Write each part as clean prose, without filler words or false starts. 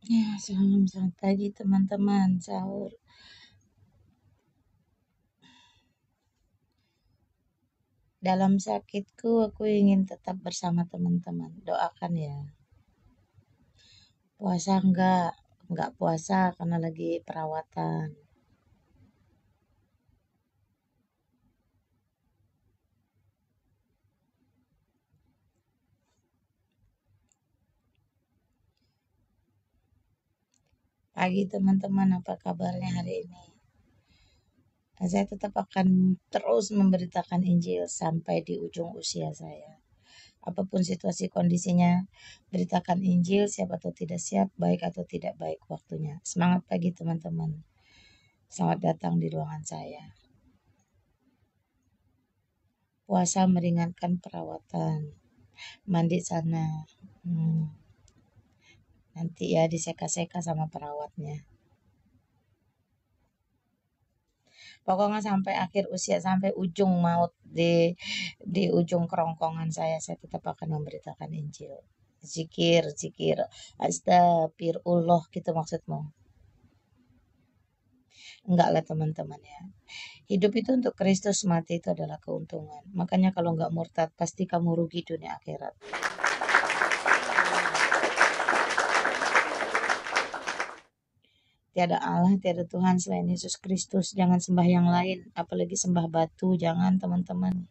Ya, selamat pagi teman-teman. Sahur. Dalam sakitku, aku ingin tetap bersama teman-teman. Doakan ya. Puasa enggak puasa karena lagi perawatan. Pagi teman-teman, apa kabarnya hari ini? Saya tetap akan terus memberitakan Injil sampai di ujung usia saya. Apapun situasi kondisinya, beritakan Injil, siapa tahu tidak siap, baik atau tidak baik waktunya. Semangat pagi teman-teman. Selamat datang di ruangan saya. Puasa meringankan perawatan. Mandi sana. Nanti ya diseka-seka sama perawatnya. Pokoknya sampai akhir usia, sampai ujung maut di ujung kerongkongan saya tetap akan memberitakan Injil. Zikir, zikir, astagfirullah gitu maksudmu. Enggak lah teman-teman ya. Hidup itu untuk Kristus, mati itu adalah keuntungan. Makanya kalau enggak murtad, pasti kamu rugi dunia akhirat. Tiada Allah, tiada Tuhan selain Yesus Kristus. Jangan sembah yang lain, apalagi sembah batu. Jangan teman-teman.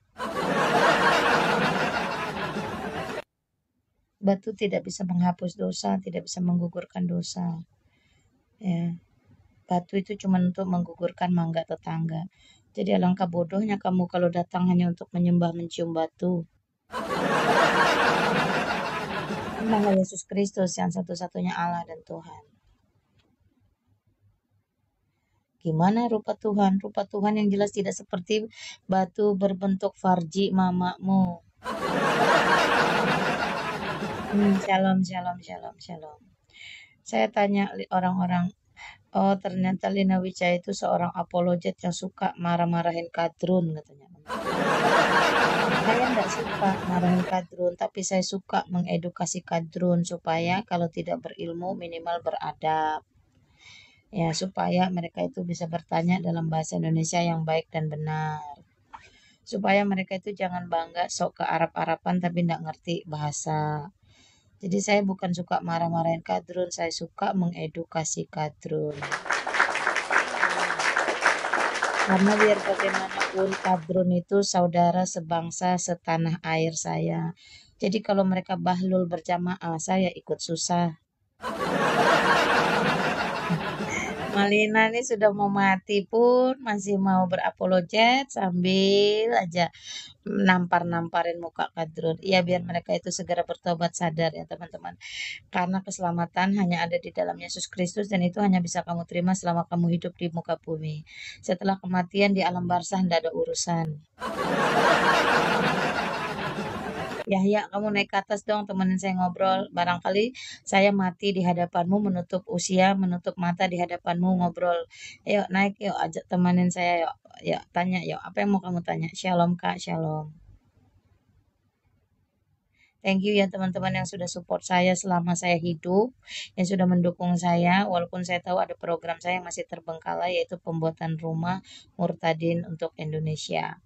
Batu tidak bisa menghapus dosa, tidak bisa menggugurkan dosa. Ya, batu itu cuma untuk menggugurkan mangga tetangga. Jadi alangkah bodohnya kamu kalau datang hanya untuk menyembah mencium batu. Sembahlah Yesus Kristus yang satu-satunya Allah dan Tuhan. Gimana rupa Tuhan? Rupa Tuhan yang jelas tidak seperti batu berbentuk farji mamamu. Shalom, shalom, shalom, shalom. Saya tanya orang-orang, oh ternyata Lina Wijaya itu seorang apologet yang suka marah-marahin kadrun katanya. Saya nggak suka marahin kadrun, tapi saya suka mengedukasi kadrun supaya kalau tidak berilmu minimal beradab. Ya, supaya mereka itu bisa bertanya dalam bahasa Indonesia yang baik dan benar. Supaya mereka itu jangan bangga sok ke Arab-Araban tapi nggak ngerti bahasa. Jadi saya bukan suka marah-marahin kadrun, saya suka mengedukasi kadrun. Karena biar bagaimanapun kadrun itu saudara sebangsa setanah air saya. Jadi kalau mereka bahlul berjamaah, saya ikut susah. Malina ini sudah mau mati pun masih mau berapologet sambil aja nampar-namparin muka kadrun. Iya biar mereka itu segera bertobat sadar ya teman-teman. Karena keselamatan hanya ada di dalam Yesus Kristus dan itu hanya bisa kamu terima selama kamu hidup di muka bumi. Setelah kematian di alam barzah tidak ada urusan. Yahya, kamu naik ke atas dong, temenin saya ngobrol. Barangkali saya mati di hadapanmu, menutup usia, menutup mata di hadapanmu ngobrol. Ayo naik, yuk ajak temenin saya, yuk. Yuk tanya, yuk. Apa yang mau kamu tanya? Shalom Kak, shalom. Thank you ya teman-teman yang sudah support saya selama saya hidup, yang sudah mendukung saya, walaupun saya tahu ada program saya yang masih terbengkalai, yaitu pembuatan rumah Murtadin untuk Indonesia.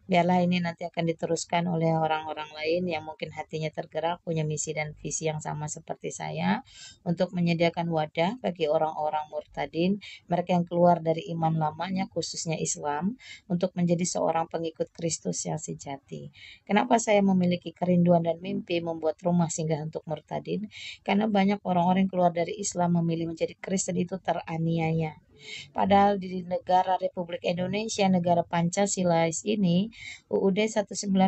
Biarlah ini nanti akan diteruskan oleh orang-orang lain yang mungkin hatinya tergerak, punya misi dan visi yang sama seperti saya, untuk menyediakan wadah bagi orang-orang murtadin, mereka yang keluar dari iman lamanya, khususnya Islam, untuk menjadi seorang pengikut Kristus yang sejati. Kenapa saya memiliki kerinduan dan mimpi membuat rumah singgah untuk murtadin? Karena banyak orang-orang yang keluar dari Islam memilih menjadi Kristen itu teraniaya. Padahal di negara Republik Indonesia, negara Pancasila ini, UUD 1945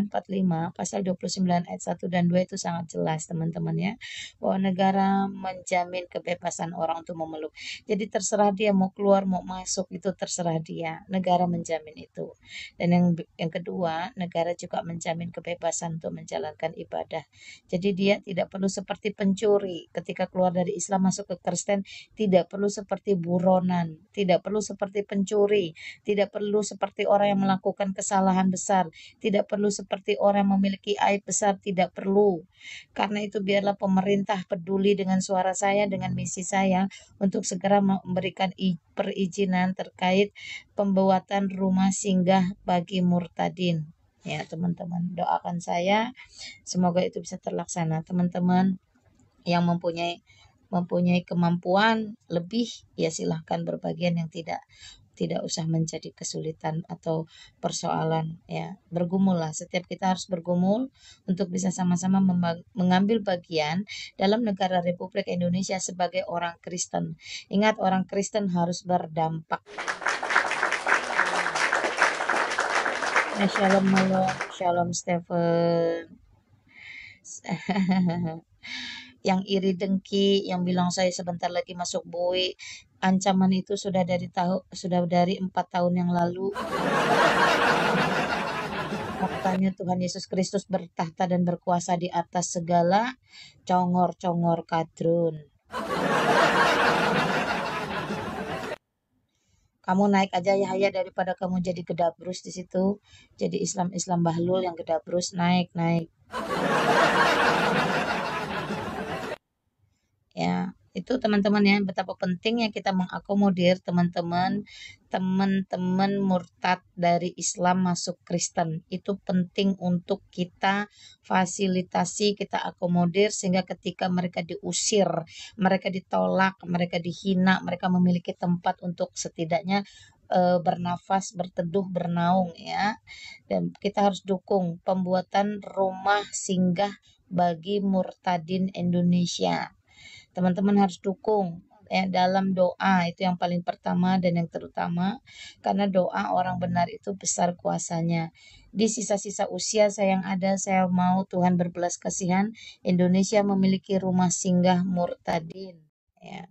pasal 29 ayat 1 dan 2 itu sangat jelas teman-teman ya, bahwa negara menjamin kebebasan orang untuk memeluk. Jadi terserah dia mau keluar mau masuk, itu terserah dia. Negara menjamin itu. Dan yang kedua, negara juga menjamin kebebasan untuk menjalankan ibadah. Jadi dia tidak perlu seperti pencuri ketika keluar dari Islam masuk ke Kristen, tidak perlu seperti buronan tidak perlu seperti pencuri, tidak perlu seperti orang yang melakukan kesalahan besar, tidak perlu seperti orang yang memiliki aib besar, tidak perlu. Karena itu biarlah pemerintah peduli dengan suara saya, dengan misi saya untuk segera memberikan perizinan terkait pembuatan rumah singgah bagi murtadin. Ya, teman-teman, doakan saya semoga itu bisa terlaksana. Teman-teman yang mempunyai kemampuan lebih, ya silahkan berbagian, yang tidak usah menjadi kesulitan atau persoalan, ya bergumul lah, setiap kita harus bergumul untuk bisa sama-sama mengambil bagian dalam negara Republik Indonesia sebagai orang Kristen. Ingat, orang Kristen harus berdampak. Ya, shalom Malon, shalom Stephen. Yang iri dengki, yang bilang saya sebentar lagi masuk bui, ancaman itu sudah dari 4 tahun yang lalu. Faktanya Tuhan Yesus Kristus bertahta dan berkuasa di atas segala congor-congor kadrun. Kamu naik aja ya Haya, daripada kamu jadi gedabrus di situ, jadi Islam bahlul yang gedabrus, naik. Ya, itu teman-teman ya, betapa pentingnya kita mengakomodir teman-teman murtad dari Islam masuk Kristen. Itu penting untuk kita fasilitasi, kita akomodir sehingga ketika mereka diusir, mereka ditolak, mereka dihina, mereka memiliki tempat untuk setidaknya bernafas, berteduh, bernaung ya. Dan kita harus dukung pembuatan rumah singgah bagi murtadin Indonesia. Teman-teman harus dukung ya dalam doa, itu yang paling pertama dan yang terutama, karena doa orang benar itu besar kuasanya. Di sisa-sisa usia saya yang ada, saya mau Tuhan berbelas kasihan Indonesia memiliki rumah singgah murtadin ya.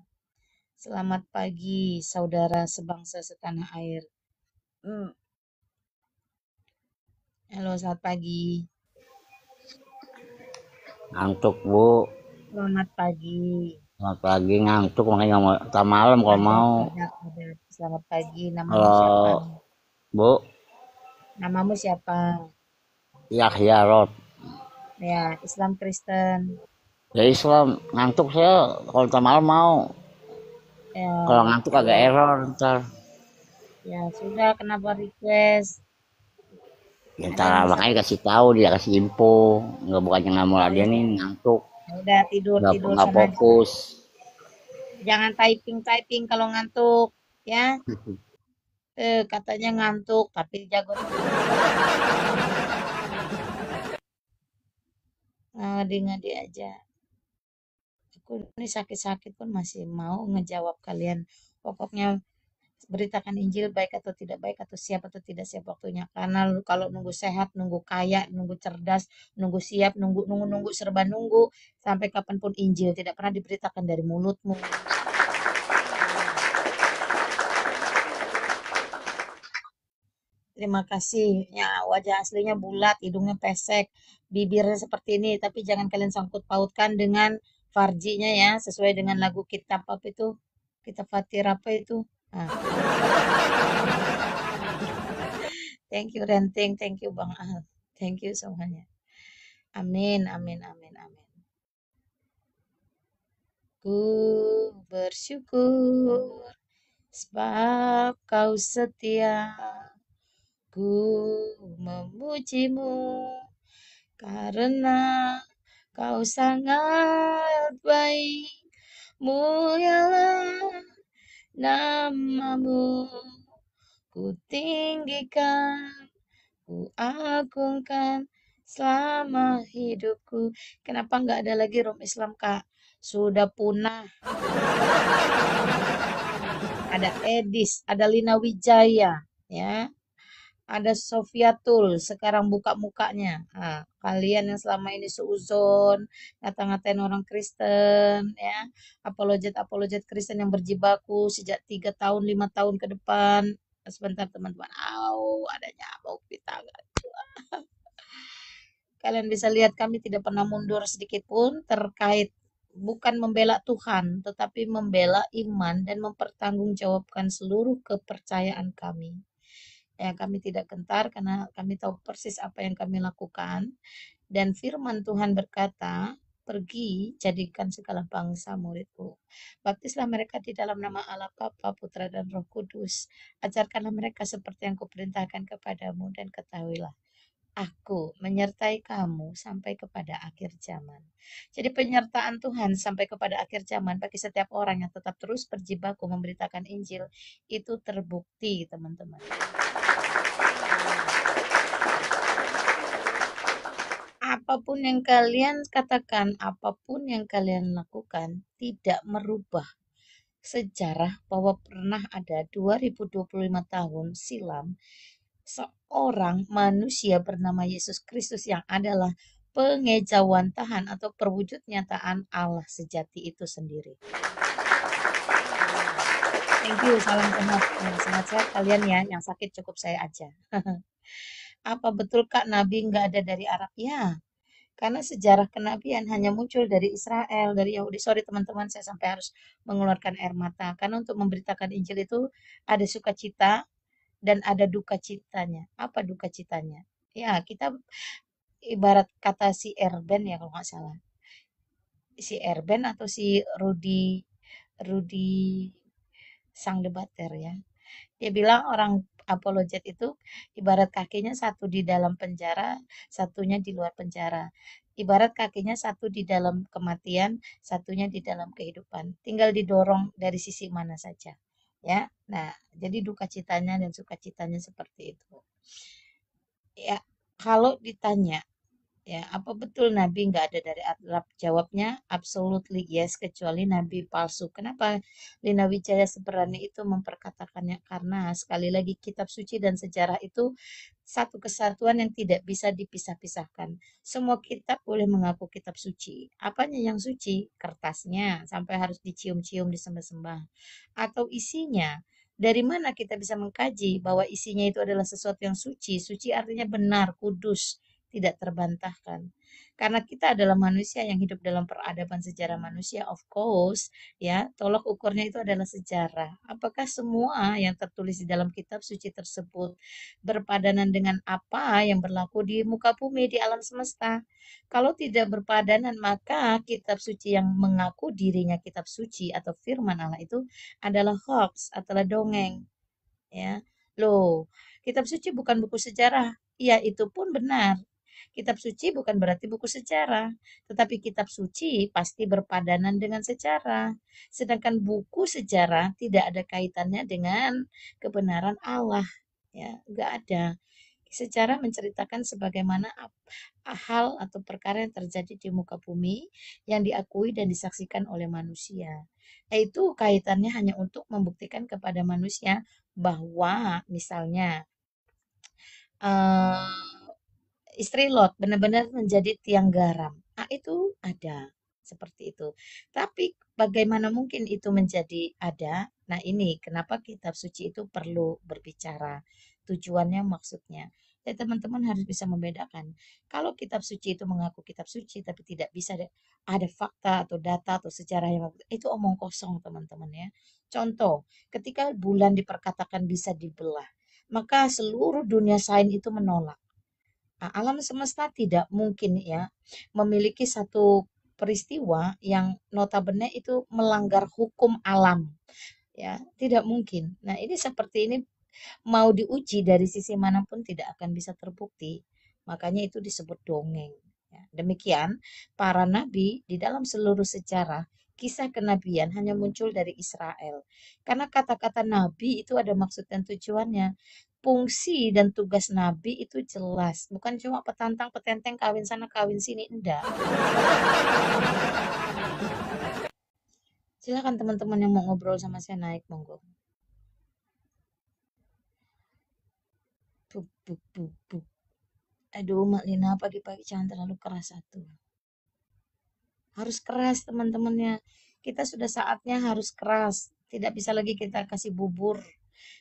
Selamat pagi saudara sebangsa setanah air. Halo, selamat pagi. Ngantuk, Bu. Selamat pagi. Selamat pagi, ngantuk makanya mau tak malam kalau mau. Ada. Selamat pagi. Namamu siapa? Kalau Bu, Namamu siapa? Yahya Rod. Ya, Islam Kristen. Ya Islam, ngantuk saya kalau tak malam mau. Ya, Kalau ngantuk agak error ntar. ya sudah, kenapa request? Ya Ada ntar yang bisa. makanya kasih tahu, dia kasih info. Nggak bukannya nggak mau dia nih ngantuk. Ya udah, tidur Nggak sana. fokus. Jangan typing kalau ngantuk, ya. Katanya ngantuk, tapi jago. Ngadi-ngadi aja. Aku ini sakit-sakit pun masih mau ngejawab kalian. Pokoknya beritakan Injil, baik atau tidak baik, atau siap atau tidak siap waktunya. Karena kalau nunggu sehat, nunggu kaya, nunggu cerdas, nunggu siap, nunggu serba nunggu, sampai kapanpun Injil tidak pernah diberitakan dari mulutmu. Terima kasih. Ya, wajah aslinya bulat, hidungnya pesek, bibirnya seperti ini, tapi jangan kalian sangkut pautkan dengan farjinya ya, sesuai dengan lagu kitab apa itu? Kitab Fatir apa itu? Nah, thank you Renting, thank you Bang Al. Thank you semuanya. Amin, amin, amin, amin. Ku bersyukur sebab kau setia. Ku memujimu karena kau sangat baik. Mulialah namamu, ku tinggikan, ku agungkan selama hidupku. Kenapa nggak ada lagi Room Islam, Kak? Sudah punah. Ada Edis, ada Lina Wijaya, ya. Ada Sofiatul, sekarang buka mukanya. Nah, kalian yang selama ini seuzon, ngata-ngatain orang Kristen, ya, apologet Kristen yang berjibaku sejak 3 tahun, 5 tahun ke depan. Sebentar teman-teman, ada nyamuk di tangan. Kalian bisa lihat kami tidak pernah mundur sedikit pun terkait bukan membela Tuhan, tetapi membela iman dan mempertanggungjawabkan seluruh kepercayaan kami. Ya, kami tidak gentar karena kami tahu persis apa yang kami lakukan. Dan firman Tuhan berkata, pergi jadikan segala bangsa muridku. Baptislah mereka di dalam nama Allah Bapa, Putra dan Roh Kudus. Ajarkanlah mereka seperti yang kuperintahkan kepadamu dan ketahuilah. Aku menyertai kamu sampai kepada akhir zaman. Jadi penyertaan Tuhan sampai kepada akhir zaman bagi setiap orang yang tetap terus berjibaku memberitakan Injil itu terbukti, teman-teman. Apapun yang kalian katakan, apapun yang kalian lakukan, tidak merubah sejarah bahwa pernah ada 2025 tahun silam seorang manusia bernama Yesus Kristus yang adalah pengejawantahan atau perwujud nyataan Allah sejati itu sendiri. Thank you, salam sehat. Sehat-sehat kalian ya, yang sakit cukup saya aja. Apa betul Kak Nabi nggak ada dari Arab? Ya, karena sejarah kenabian hanya muncul dari Israel, dari Yahudi. Sorry teman-teman, saya sampai harus mengeluarkan air mata. Karena untuk memberitakan Injil itu ada sukacita dan ada duka citanya. Apa duka citanya? Ya, kita ibarat kata si Erben ya kalau nggak salah. Si Erben atau si Rudi sang debater ya. Dia bilang orang apologet itu ibarat kakinya satu di dalam penjara, satunya di luar penjara. Ibarat kakinya satu di dalam kematian, satunya di dalam kehidupan. Tinggal didorong dari sisi mana saja. Ya. Nah, jadi duka citanya dan sukacitanya seperti itu. Ya, kalau ditanya ya, apa betul Nabi nggak ada dari Arab? Jawabnya absolutely yes, kecuali Nabi palsu. Kenapa Lina Wijaya seberani itu memperkatakannya? Karena sekali lagi kitab suci dan sejarah itu satu kesatuan yang tidak bisa dipisah-pisahkan. Semua kitab boleh mengaku kitab suci. Apanya yang suci? Kertasnya, sampai harus dicium-cium, disembah-sembah. Atau isinya? Dari mana kita bisa mengkaji bahwa isinya itu adalah sesuatu yang suci? Suci artinya benar, kudus, tidak terbantahkan. Karena kita adalah manusia yang hidup dalam peradaban sejarah manusia, of course, ya, tolok ukurnya itu adalah sejarah. Apakah semua yang tertulis di dalam kitab suci tersebut berpadanan dengan apa yang berlaku di muka bumi, di alam semesta? Kalau tidak berpadanan, maka kitab suci yang mengaku dirinya kitab suci atau firman Allah itu adalah hoax, adalah dongeng, ya. Loh, kitab suci bukan buku sejarah. Ya, itu pun benar. Kitab suci bukan berarti buku sejarah, tetapi kitab suci pasti berpadanan dengan sejarah. Sedangkan buku sejarah tidak ada kaitannya dengan kebenaran Allah. Ya, enggak ada. Sejarah menceritakan sebagaimana hal atau perkara yang terjadi di muka bumi yang diakui dan disaksikan oleh manusia. Itu kaitannya hanya untuk membuktikan kepada manusia bahwa misalnya eh, istri Lot benar-benar menjadi tiang garam. Ah, itu ada seperti itu. Tapi bagaimana mungkin itu menjadi ada? Nah, ini kenapa kitab suci itu perlu berbicara. Tujuannya, maksudnya. Jadi teman-teman harus bisa membedakan. Kalau kitab suci itu mengaku kitab suci, tapi tidak bisa ada fakta atau data atau sejarah yang itu omong kosong, teman-teman ya. Contoh, ketika bulan diperkatakan bisa dibelah, maka seluruh dunia sains itu menolak. Nah, alam semesta tidak mungkin ya memiliki satu peristiwa yang notabene itu melanggar hukum alam, ya tidak mungkin. Nah ini seperti ini mau diuji dari sisi manapun tidak akan bisa terbukti, makanya itu disebut dongeng. Ya, demikian para nabi di dalam seluruh sejarah kisah kenabian hanya muncul dari Israel karena kata-kata nabi itu ada maksud dan tujuannya. Fungsi dan tugas nabi itu jelas, bukan cuma petantang petenteng kawin sana kawin sini, enggak. Silakan teman-teman yang mau ngobrol sama saya naik monggo. Buk, buk, buk, buk. Aduh, Mak Lina pagi-pagi jangan terlalu keras satu. Harus keras teman-temannya. Kita sudah saatnya harus keras. Tidak bisa lagi kita kasih bubur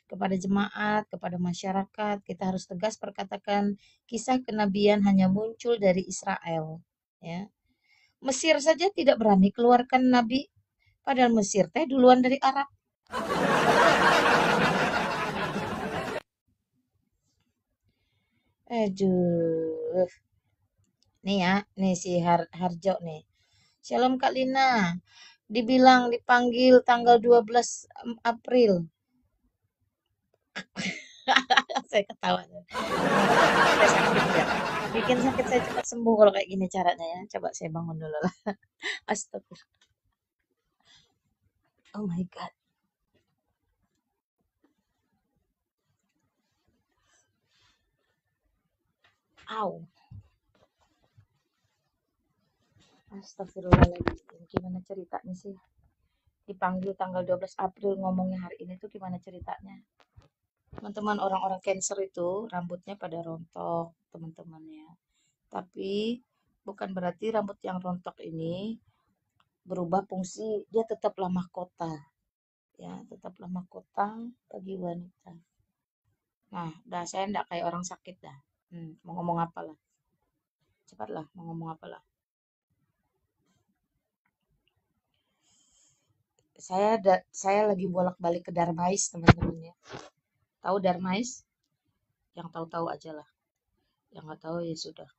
kepada jemaat, kepada masyarakat. Kita harus tegas perkatakan kisah kenabian hanya muncul dari Israel. Ya, Mesir saja tidak berani keluarkan Nabi, padahal Mesir teh duluan dari Arab. Aduh, nih ya, nih si Harjo nih. Shalom Kak Lina, dibilang dipanggil tanggal 12 April. Saya ketawa. Saya sakit ya. Bikin sakit saya cepat sembuh kalau kayak gini caranya ya. Coba saya bangun dulu lah. Astagfirullah. Oh my God. Au. Astagfirullahaladzim. Gimana ceritanya sih? Dipanggil tanggal 12 April ngomongnya hari ini tuh gimana ceritanya? Teman-teman, orang-orang Cancer itu rambutnya pada rontok, teman-teman ya. Tapi bukan berarti rambut yang rontok ini berubah fungsi, dia tetaplah mahkota. Ya, tetaplah mahkota bagi wanita. Nah, dah saya enggak kayak orang sakit dah. Mau ngomong apa lah? Cepatlah, mau ngomong apa lah? Saya lagi bolak-balik ke Darmais, teman-teman ya. Tahu Darmais? Yang tahu-tahu aja lah. Yang nggak tahu ya sudah.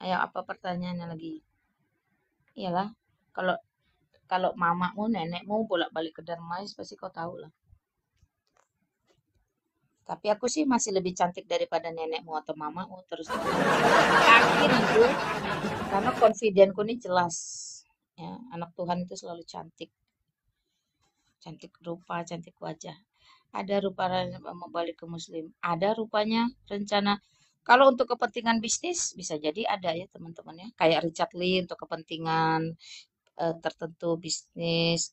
Ayo, apa pertanyaannya lagi? Iyalah, kalau kalau mamamu, nenekmu bolak-balik ke Darmais pasti kau tahu lah. Tapi aku sih masih lebih cantik daripada nenekmu atau mamamu terus terang. Yakin itu, karena confidenku ini jelas. Ya, anak Tuhan itu selalu cantik. Cantik rupa, cantik wajah. Ada rupanya mau balik ke Muslim. Ada rupanya rencana. Kalau untuk kepentingan bisnis bisa jadi ada ya teman-teman ya. Kayak Richard Lee untuk kepentingan tertentu bisnis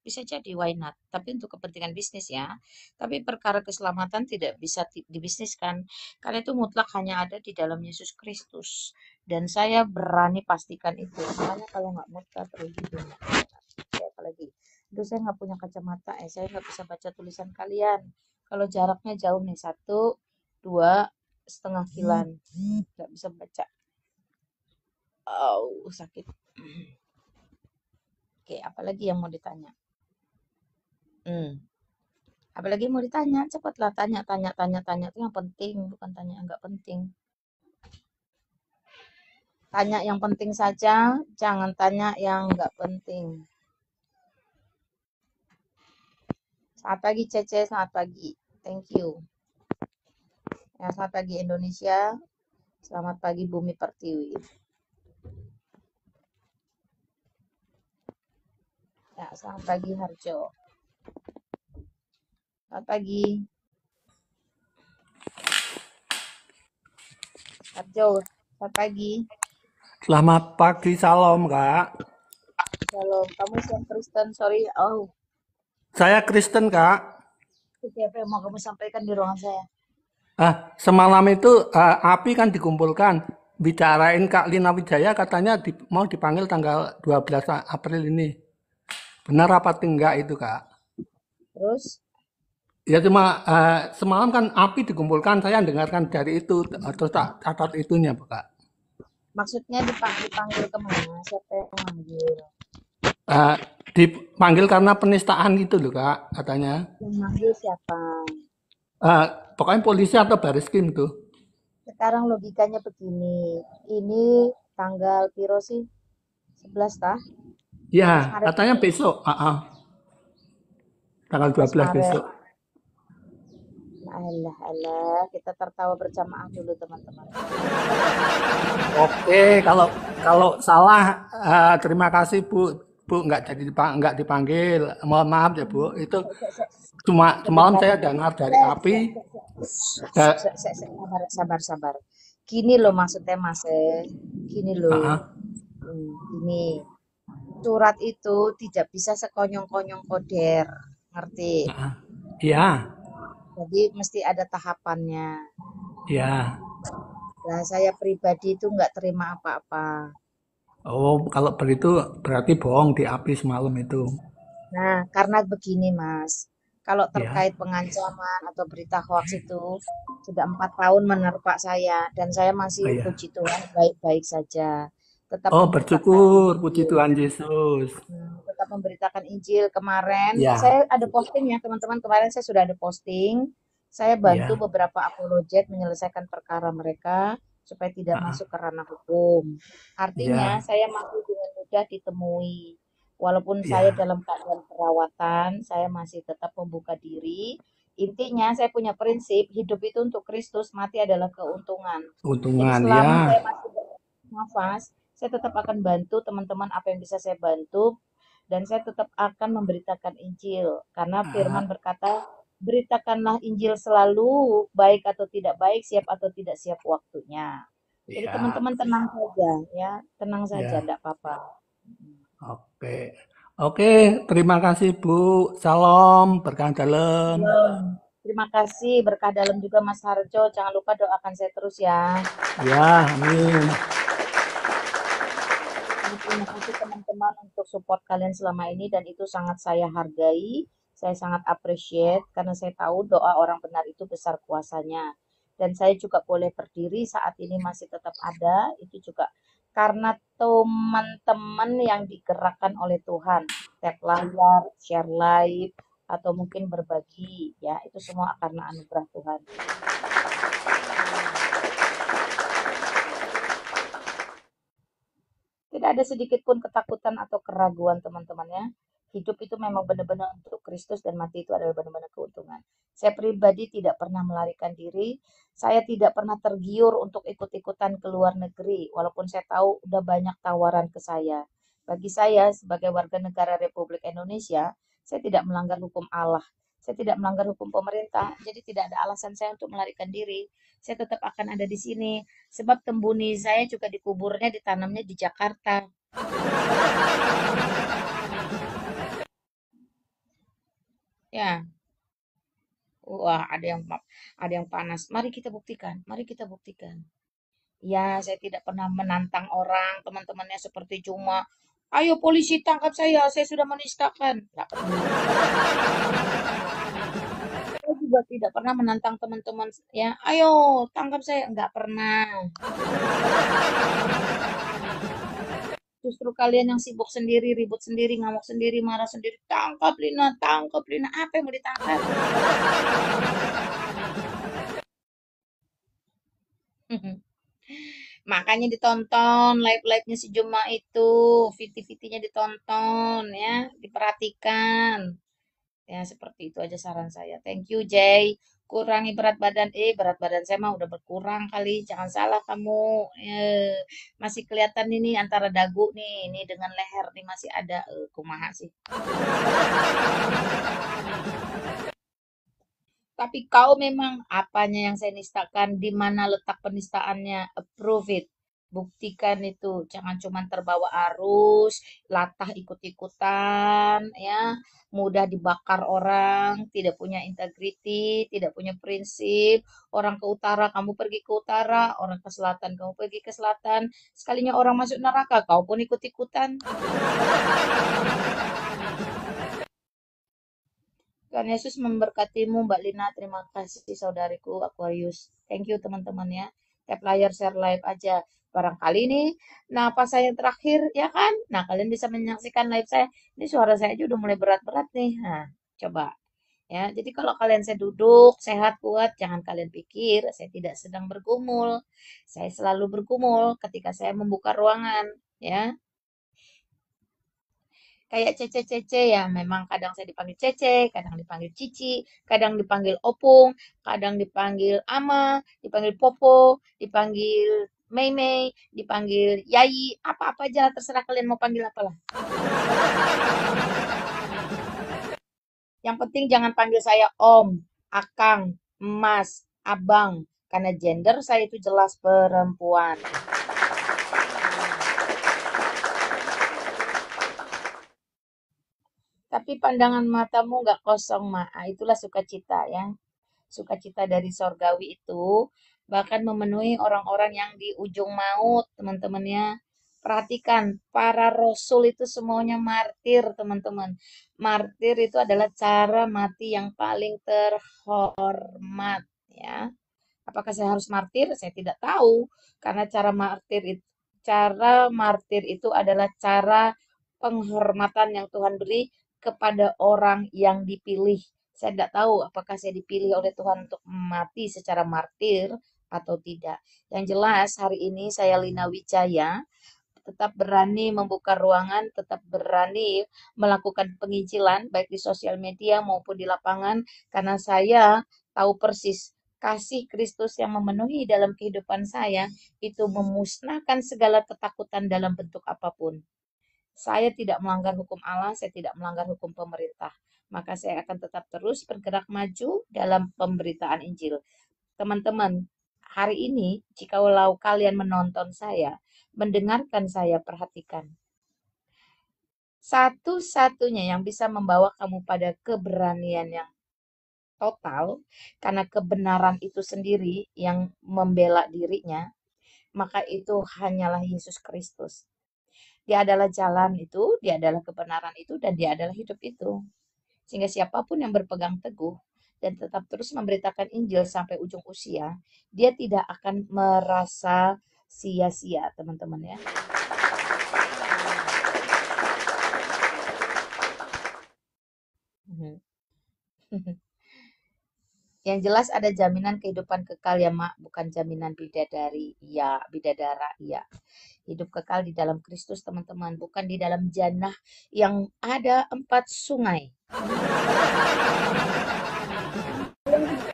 bisa jadi why not. Tapi untuk kepentingan bisnis ya. Tapi perkara keselamatan tidak bisa dibisniskan. Karena itu mutlak hanya ada di dalam Yesus Kristus. Dan saya berani pastikan itu. Makanya kalau nggak mutlak rugi dunia. Apalagi. Aduh, saya nggak punya kacamata, saya nggak bisa baca tulisan kalian. Kalau jaraknya jauh nih, 1, 2,5 kilan, nggak bisa baca. Oh, sakit. Oke, apalagi yang mau ditanya? Apalagi mau ditanya? Cepatlah tanya, tanya itu yang penting, bukan tanya yang nggak penting. Tanya yang penting saja, jangan tanya yang nggak penting. Selamat pagi Cece, selamat pagi. Thank you. Ya, selamat pagi Indonesia. Selamat pagi Bumi Pertiwi. Ya, selamat pagi Harjo. Selamat pagi. Harjo, selamat pagi. Selamat pagi, salam Kak. Shalom, kamu Islam Kristen, sorry. Oh, Saya Kristen Kak. itu apa yang mau kamu sampaikan di ruangan saya? Semalam itu api kan dikumpulkan. Bicarain Kak Lina Wijaya katanya mau dipanggil tanggal 12 April ini. Benar apa enggak itu Kak? Terus, Ya cuma semalam kan api dikumpulkan, saya dengarkan dari itu, terus tak catat itunya Kak. maksudnya dipanggil kemana? Siapa yang manggil? Dipanggil karena penistaan itu loh Kak, katanya. Yang manggil siapa? Pokoknya polisi atau Baris Krim tuh. Sekarang logikanya begini. Ini tanggal piro sih? 11 tah? Ya, Maret. katanya besok. Tanggal 12 Maret. besok. Alah, kita tertawa berjamaah dulu teman-teman. Oke, kalau salah terima kasih Bu. Bu nggak dipanggil. Mohon maaf ya Bu. Itu cuma semalam saya dengar dari api. Sabar. Gini loh maksudnya Mas. Gini loh. Gini. Surat itu tidak bisa sekonyong-konyong koder. Ngerti? Iya. Jadi mesti ada tahapannya. Iya. Nah, saya pribadi itu nggak terima apa-apa. Oh, kalau begitu berarti bohong di api semalam itu. Nah, karena begini Mas. Kalau Ya. terkait pengancaman atau berita hoax itu sudah 4 tahun menerpa saya dan saya masih Oh, iya. puji Tuhan baik-baik saja. tetap Oh, memberitakan bersyukur. Puji Injil. Tuhan Yesus. Tetap memberitakan Injil. Kemarin Ya, saya ada posting ya teman-teman, kemarin saya sudah ada posting. Saya bantu ya. beberapa apologet menyelesaikan perkara mereka supaya tidak Ah, masuk ke ranah hukum. Artinya ya, saya masih dengan mudah ditemui. Walaupun saya ya. dalam keadaan perawatan, saya masih tetap membuka diri. Intinya saya punya prinsip hidup itu untuk Kristus, mati adalah keuntungan. Jadi Keuntungan, ya. selama saya masih bernafas, saya tetap akan bantu teman-teman apa yang bisa saya bantu dan saya tetap akan memberitakan Injil karena firman Ah, berkata beritakanlah Injil selalu baik atau tidak baik, siap atau tidak siap waktunya. Jadi ya, teman-teman tenang saja ya, tenang saja, ya. enggak apa-apa. Oke. Oke, terima kasih Bu. Salam, berkah dalam. Belum. Terima kasih, berkah dalam juga Mas Harjo. Jangan lupa doakan saya terus ya. Ya, amin. Terima kasih teman-teman untuk support kalian selama ini dan itu sangat saya hargai. Saya sangat appreciate karena saya tahu doa orang benar itu besar kuasanya. Dan saya juga boleh berdiri saat ini masih tetap ada, itu juga karena teman-teman yang digerakkan oleh Tuhan. Tap layar, share live, atau mungkin berbagi. Ya, itu semua karena anugerah Tuhan. Tidak ada sedikit pun ketakutan atau keraguan teman-temannya. Hidup itu memang benar-benar untuk Kristus dan mati itu adalah benar-benar keuntungan. Saya pribadi tidak pernah melarikan diri. Saya tidak pernah tergiur untuk ikut-ikutan ke luar negeri. Walaupun saya tahu udah banyak tawaran ke saya. Bagi saya sebagai warga negara Republik Indonesia, saya tidak melanggar hukum Allah. Saya tidak melanggar hukum pemerintah. Jadi tidak ada alasan saya untuk melarikan diri. Saya tetap akan ada di sini. Sebab tembuni saya juga dikuburnya, ditanamnya di Jakarta. Ya, wah ada yang panas. Mari kita buktikan. Mari kita buktikan. Ya, saya tidak pernah menantang orang, teman-temannya seperti cuma, ayo polisi tangkap saya sudah menistakan. Nggak pernah. Saya juga tidak pernah menantang teman-teman ya, ayo tangkap saya. Nggak pernah. Justru kalian yang sibuk sendiri, ribut sendiri, ngamuk sendiri, marah sendiri. Tangkap Lina, tangkap Lina. Apa yang mau ditangkap? Makanya ditonton live-live-nya si Juma itu, VT-VT-nya ditonton ya, diperhatikan. Ya, seperti itu aja saran saya. Thank you, Jay. Kurangi berat badan. Berat badan saya mah udah berkurang kali. Jangan salah kamu. Masih kelihatan ini antara dagu nih, ini dengan leher nih masih ada. Kumaha sih. Tapi kau memang apanya yang saya nistakan, di mana letak penistaannya, approve it. Buktikan itu, jangan cuma terbawa arus, latah ikut-ikutan, ya, mudah dibakar orang, tidak punya integriti, tidak punya prinsip. Orang ke utara, kamu pergi ke utara, orang ke selatan, kamu pergi ke selatan. Sekalinya orang masuk neraka, kau pun ikut-ikutan. Tuhan Yesus memberkatimu, Mbak Lina. Terima kasih, saudariku Aquarius. Thank you, teman-teman ya. Tap layar, share live aja. Barangkali nih, nah pas saya terakhir, ya kan? Nah, kalian bisa menyaksikan live saya. Ini suara saya aja udah mulai berat-berat nih. Nah, coba. Ya, jadi kalau kalian saya duduk, sehat, kuat, jangan kalian pikir saya tidak sedang bergumul. Saya selalu bergumul ketika saya membuka ruangan. Ya, kayak Cece-Cece ya memang kadang saya dipanggil Cece, kadang dipanggil Cici, kadang dipanggil Opung, kadang dipanggil Ama, dipanggil Popo, dipanggil Mei, dipanggil Yayi, apa-apa aja terserah kalian mau panggil apalah. Yang penting jangan panggil saya Om, Akang, Mas, Abang, karena gender saya itu jelas perempuan. Tapi pandangan matamu nggak kosong, Ma. Itulah sukacita ya. Sukacita dari sorgawi itu bahkan memenuhi orang-orang yang di ujung maut, teman-temannya. Perhatikan, para rasul itu semuanya martir, teman-teman. Martir itu adalah cara mati yang paling terhormat, ya. Apakah saya harus martir? Saya tidak tahu, karena cara martir itu adalah cara penghormatan yang Tuhan beri kepada orang yang dipilih. Saya tidak tahu apakah saya dipilih oleh Tuhan untuk mati secara martir atau tidak. Yang jelas hari ini saya Lina Wijaya tetap berani membuka ruangan, tetap berani melakukan penginjilan baik di sosial media maupun di lapangan karena saya tahu persis kasih Kristus yang memenuhi dalam kehidupan saya itu memusnahkan segala ketakutan dalam bentuk apapun. Saya tidak melanggar hukum Allah, saya tidak melanggar hukum pemerintah. Maka saya akan tetap terus bergerak maju dalam pemberitaan Injil. Teman-teman, hari ini jikalau kalian menonton saya, mendengarkan saya, perhatikan. Satu-satunya yang bisa membawa kamu pada keberanian yang total, karena kebenaran itu sendiri yang membela dirinya, maka itu hanyalah Yesus Kristus. Dia adalah jalan itu, dia adalah kebenaran itu, dan dia adalah hidup itu. Sehingga siapapun yang berpegang teguh dan tetap terus memberitakan Injil sampai ujung usia, dia tidak akan merasa sia-sia, teman-teman ya. Yang jelas ada jaminan kehidupan kekal ya, Mak, bukan jaminan bidadari. Iya, bidadara, iya. Hidup kekal di dalam Kristus, teman-teman, bukan di dalam jannah yang ada 4 sungai.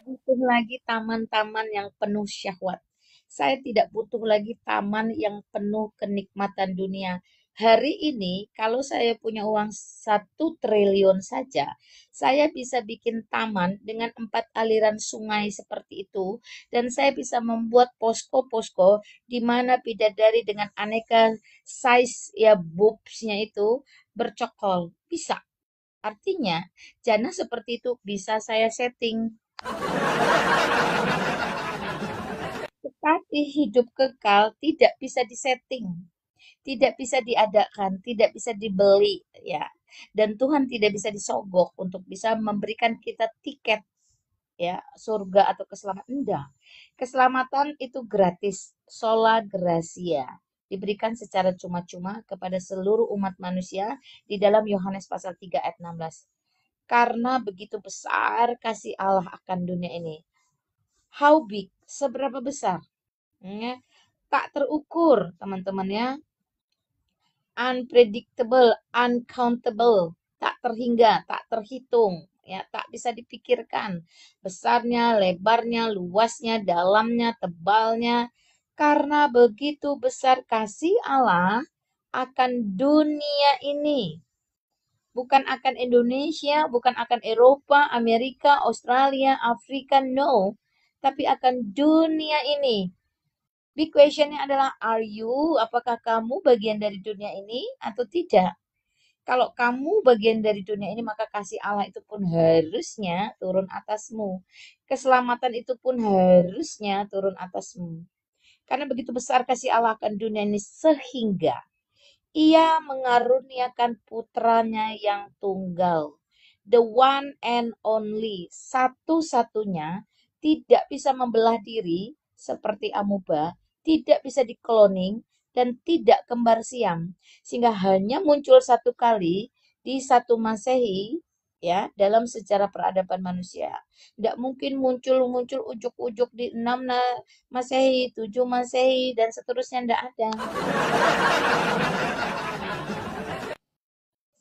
Butuh lagi taman-taman yang penuh syahwat. Saya tidak butuh lagi taman yang penuh kenikmatan dunia. Hari ini, kalau saya punya uang 1 triliun saja, saya bisa bikin taman dengan 4 aliran sungai seperti itu, dan saya bisa membuat posko-posko di mana bidadari dengan aneka size ya boobsnya itu bercokol. Bisa. Artinya, jannah seperti itu bisa saya setting. Tetapi hidup kekal tidak bisa disetting, tidak bisa diadakan, tidak bisa dibeli, ya. Dan Tuhan tidak bisa disogok untuk bisa memberikan kita tiket, ya, surga atau keselamatan. Enggak. Keselamatan itu gratis, sola gratia, diberikan secara cuma-cuma kepada seluruh umat manusia di dalam Yohanes pasal 3 ayat 16. Karena begitu besar kasih Allah akan dunia ini. How big? Seberapa besar? Ya, tak terukur, teman-teman ya. Unpredictable, uncountable, tak terhingga, tak terhitung, ya, tak bisa dipikirkan. Besarnya, lebarnya, luasnya, dalamnya, tebalnya. Karena begitu besar kasih Allah akan dunia ini. Bukan akan Indonesia, bukan akan Eropa, Amerika, Australia, Afrika, no. Tapi akan dunia ini. Big questionnya adalah, apakah kamu bagian dari dunia ini atau tidak? Kalau kamu bagian dari dunia ini, maka kasih Allah itu pun harusnya turun atasmu. Keselamatan itu pun harusnya turun atasmu. Karena begitu besar kasih Allah akan dunia ini sehingga ia mengaruniakan putranya yang tunggal. The one and only, satu-satunya, tidak bisa membelah diri seperti amuba, tidak bisa dikloning, dan tidak kembar siam. Sehingga hanya muncul 1 kali di 1 Masehi, ya, dalam sejarah peradaban manusia. Tidak mungkin muncul ujuk-ujuk di 6 Masehi, 7 Masehi, dan seterusnya, tidak ada.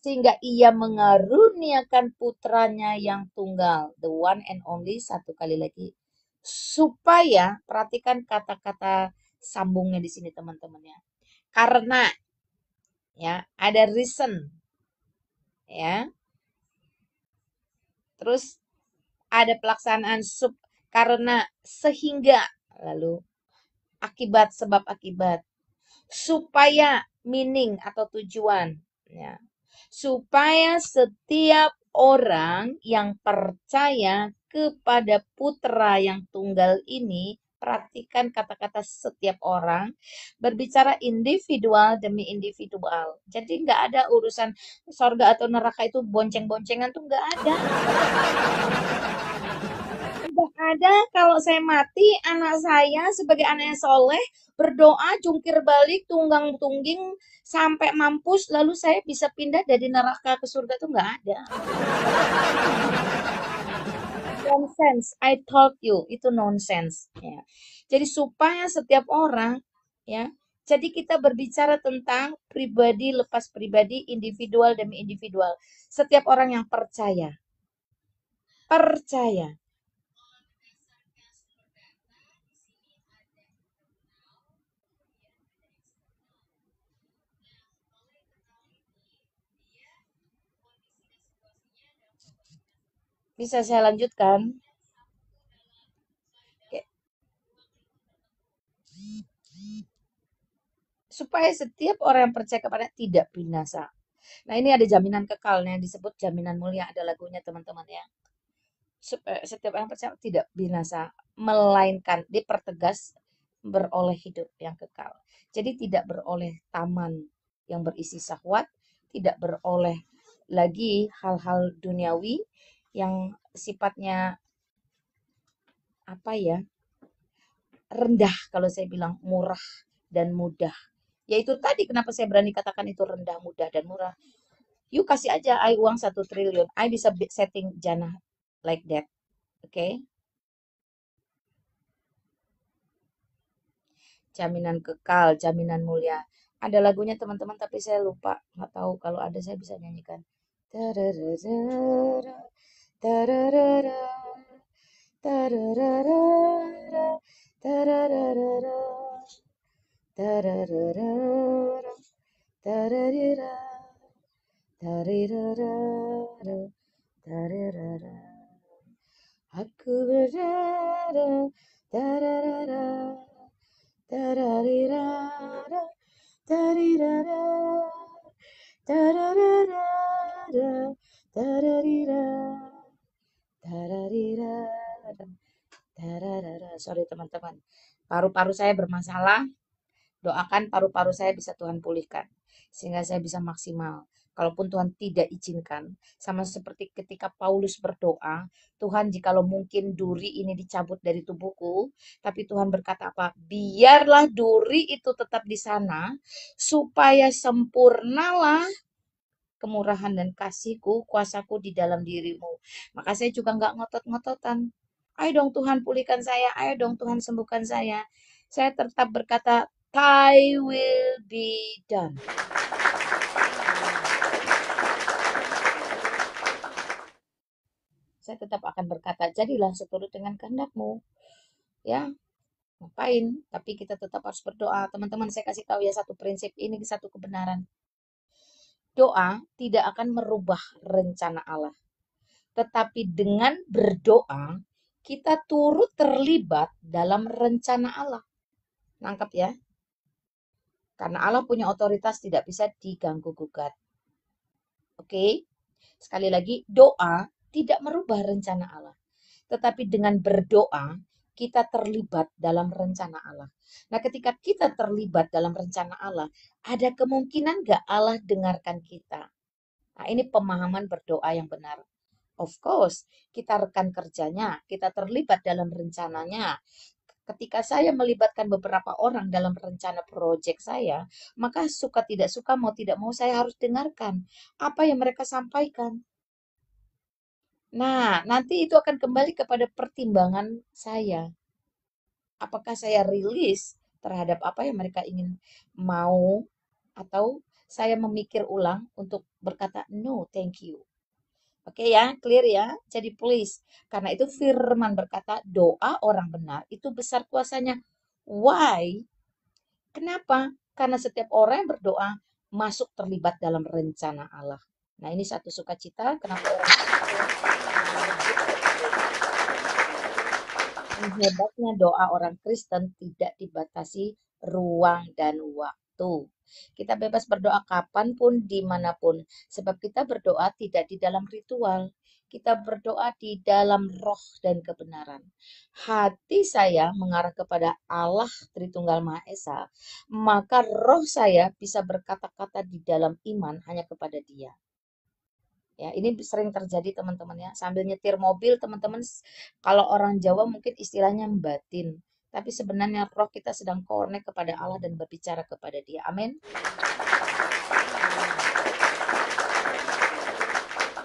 Sehingga ia mengaruniakan putranya yang tunggal, the one and only, 1 kali lagi, supaya, perhatikan kata-kata sambungnya di sini, teman-teman ya. Karena, ya, ada reason, ya. Terus ada pelaksanaan karena, sehingga, lalu akibat, sebab akibat, supaya, meaning atau tujuan, ya. Supaya setiap orang yang percaya kepada putra yang tunggal ini, perhatikan kata-kata setiap orang, berbicara individual demi individual. Jadi nggak ada urusan sorga atau neraka itu bonceng-boncengan tuh nggak ada. Tidak ada kalau saya mati, anak saya sebagai anak yang soleh berdoa jungkir balik tunggang tungging sampai mampus lalu saya bisa pindah dari neraka ke surga itu nggak ada. Nonsense, I told you itu nonsense. Ya. Jadi supaya setiap orang, ya. Jadi kita berbicara tentang pribadi lepas pribadi, individual demi individual. Setiap orang yang percaya, percaya. Bisa saya lanjutkan? Oke. Supaya setiap orang yang percaya kepada tidak binasa. Nah, ini ada jaminan kekal yang disebut jaminan mulia, ada lagunya teman-teman ya. Supaya setiap orang percaya tidak binasa, melainkan dipertegas beroleh hidup yang kekal. Jadi tidak beroleh taman yang berisi syahwat, tidak beroleh lagi hal-hal duniawi yang sifatnya apa ya? Rendah kalau saya bilang murah dan mudah. Yaitu tadi kenapa saya berani katakan itu rendah, mudah, dan murah. You kasih aja I uang 1 triliun. I bisa setting jannah like that. Oke? Okay? Jaminan kekal, jaminan mulia. Ada lagunya teman-teman tapi saya lupa. Nggak tahu kalau ada saya bisa nyanyikan. Tararara, tararara, tararara, tararara, tararara, tararira, tarirara, tarirara. Aku berada, tararara, tararirara, tarirara, tararara, tararira, tararira, tararara. Sorry teman-teman. Paru-paru saya bermasalah. Doakan paru-paru saya bisa Tuhan pulihkan. Sehingga saya bisa maksimal. Kalaupun Tuhan tidak izinkan, sama seperti ketika Paulus berdoa, Tuhan jikalau mungkin duri ini dicabut dari tubuhku, tapi Tuhan berkata apa? Biarlah duri itu tetap di sana, supaya sempurnalah kemurahan dan kasihku, kuasaku di dalam dirimu. Maka saya juga nggak ngotot-ngototan. Ayo dong Tuhan pulihkan saya, ayo dong Tuhan sembuhkan saya. Saya tetap berkata, Thy will be done. Saya tetap akan berkata, jadilah seturut dengan kehendakmu. Ya, ngapain? Tapi kita tetap harus berdoa. Teman-teman, saya kasih tahu ya satu prinsip, ini satu kebenaran. Doa tidak akan merubah rencana Allah. Tetapi dengan berdoa, kita turut terlibat dalam rencana Allah. Nangkap ya? Karena Allah punya otoritas tidak bisa diganggu-gugat. Oke? Sekali lagi, doa tidak merubah rencana Allah. Tetapi dengan berdoa, kita terlibat dalam rencana Allah. Nah, ketika kita terlibat dalam rencana Allah, ada kemungkinan gak Allah dengarkan kita? Nah, ini pemahaman berdoa yang benar. Of course, kita rekan kerjanya, kita terlibat dalam rencananya. Ketika saya melibatkan beberapa orang dalam rencana proyek saya, maka suka tidak suka, mau tidak mau saya harus dengarkan apa yang mereka sampaikan. Nah, nanti itu akan kembali kepada pertimbangan saya. Apakah saya rilis terhadap apa yang mereka ingin mau, atau saya memikir ulang untuk berkata, no, thank you. Oke ya, clear ya. Jadi please, karena itu firman berkata doa orang benar itu besar kuasanya. Why? Kenapa? Karena setiap orang yang berdoa masuk terlibat dalam rencana Allah. Nah, ini satu sukacita. Kenapa orang hebatnya doa orang Kristen tidak dibatasi ruang dan waktu. Kita bebas berdoa kapanpun, dimanapun. Sebab kita berdoa tidak di dalam ritual. Kita berdoa di dalam roh dan kebenaran. Hati saya mengarah kepada Allah Tritunggal Maha Esa. Maka roh saya bisa berkata-kata di dalam iman hanya kepada Dia. Ya, ini sering terjadi teman-teman ya. Sambil nyetir mobil teman-teman, kalau orang Jawa mungkin istilahnya batin. Tapi sebenarnya roh kita sedang connect kepada Allah dan berbicara kepada Dia. Amin.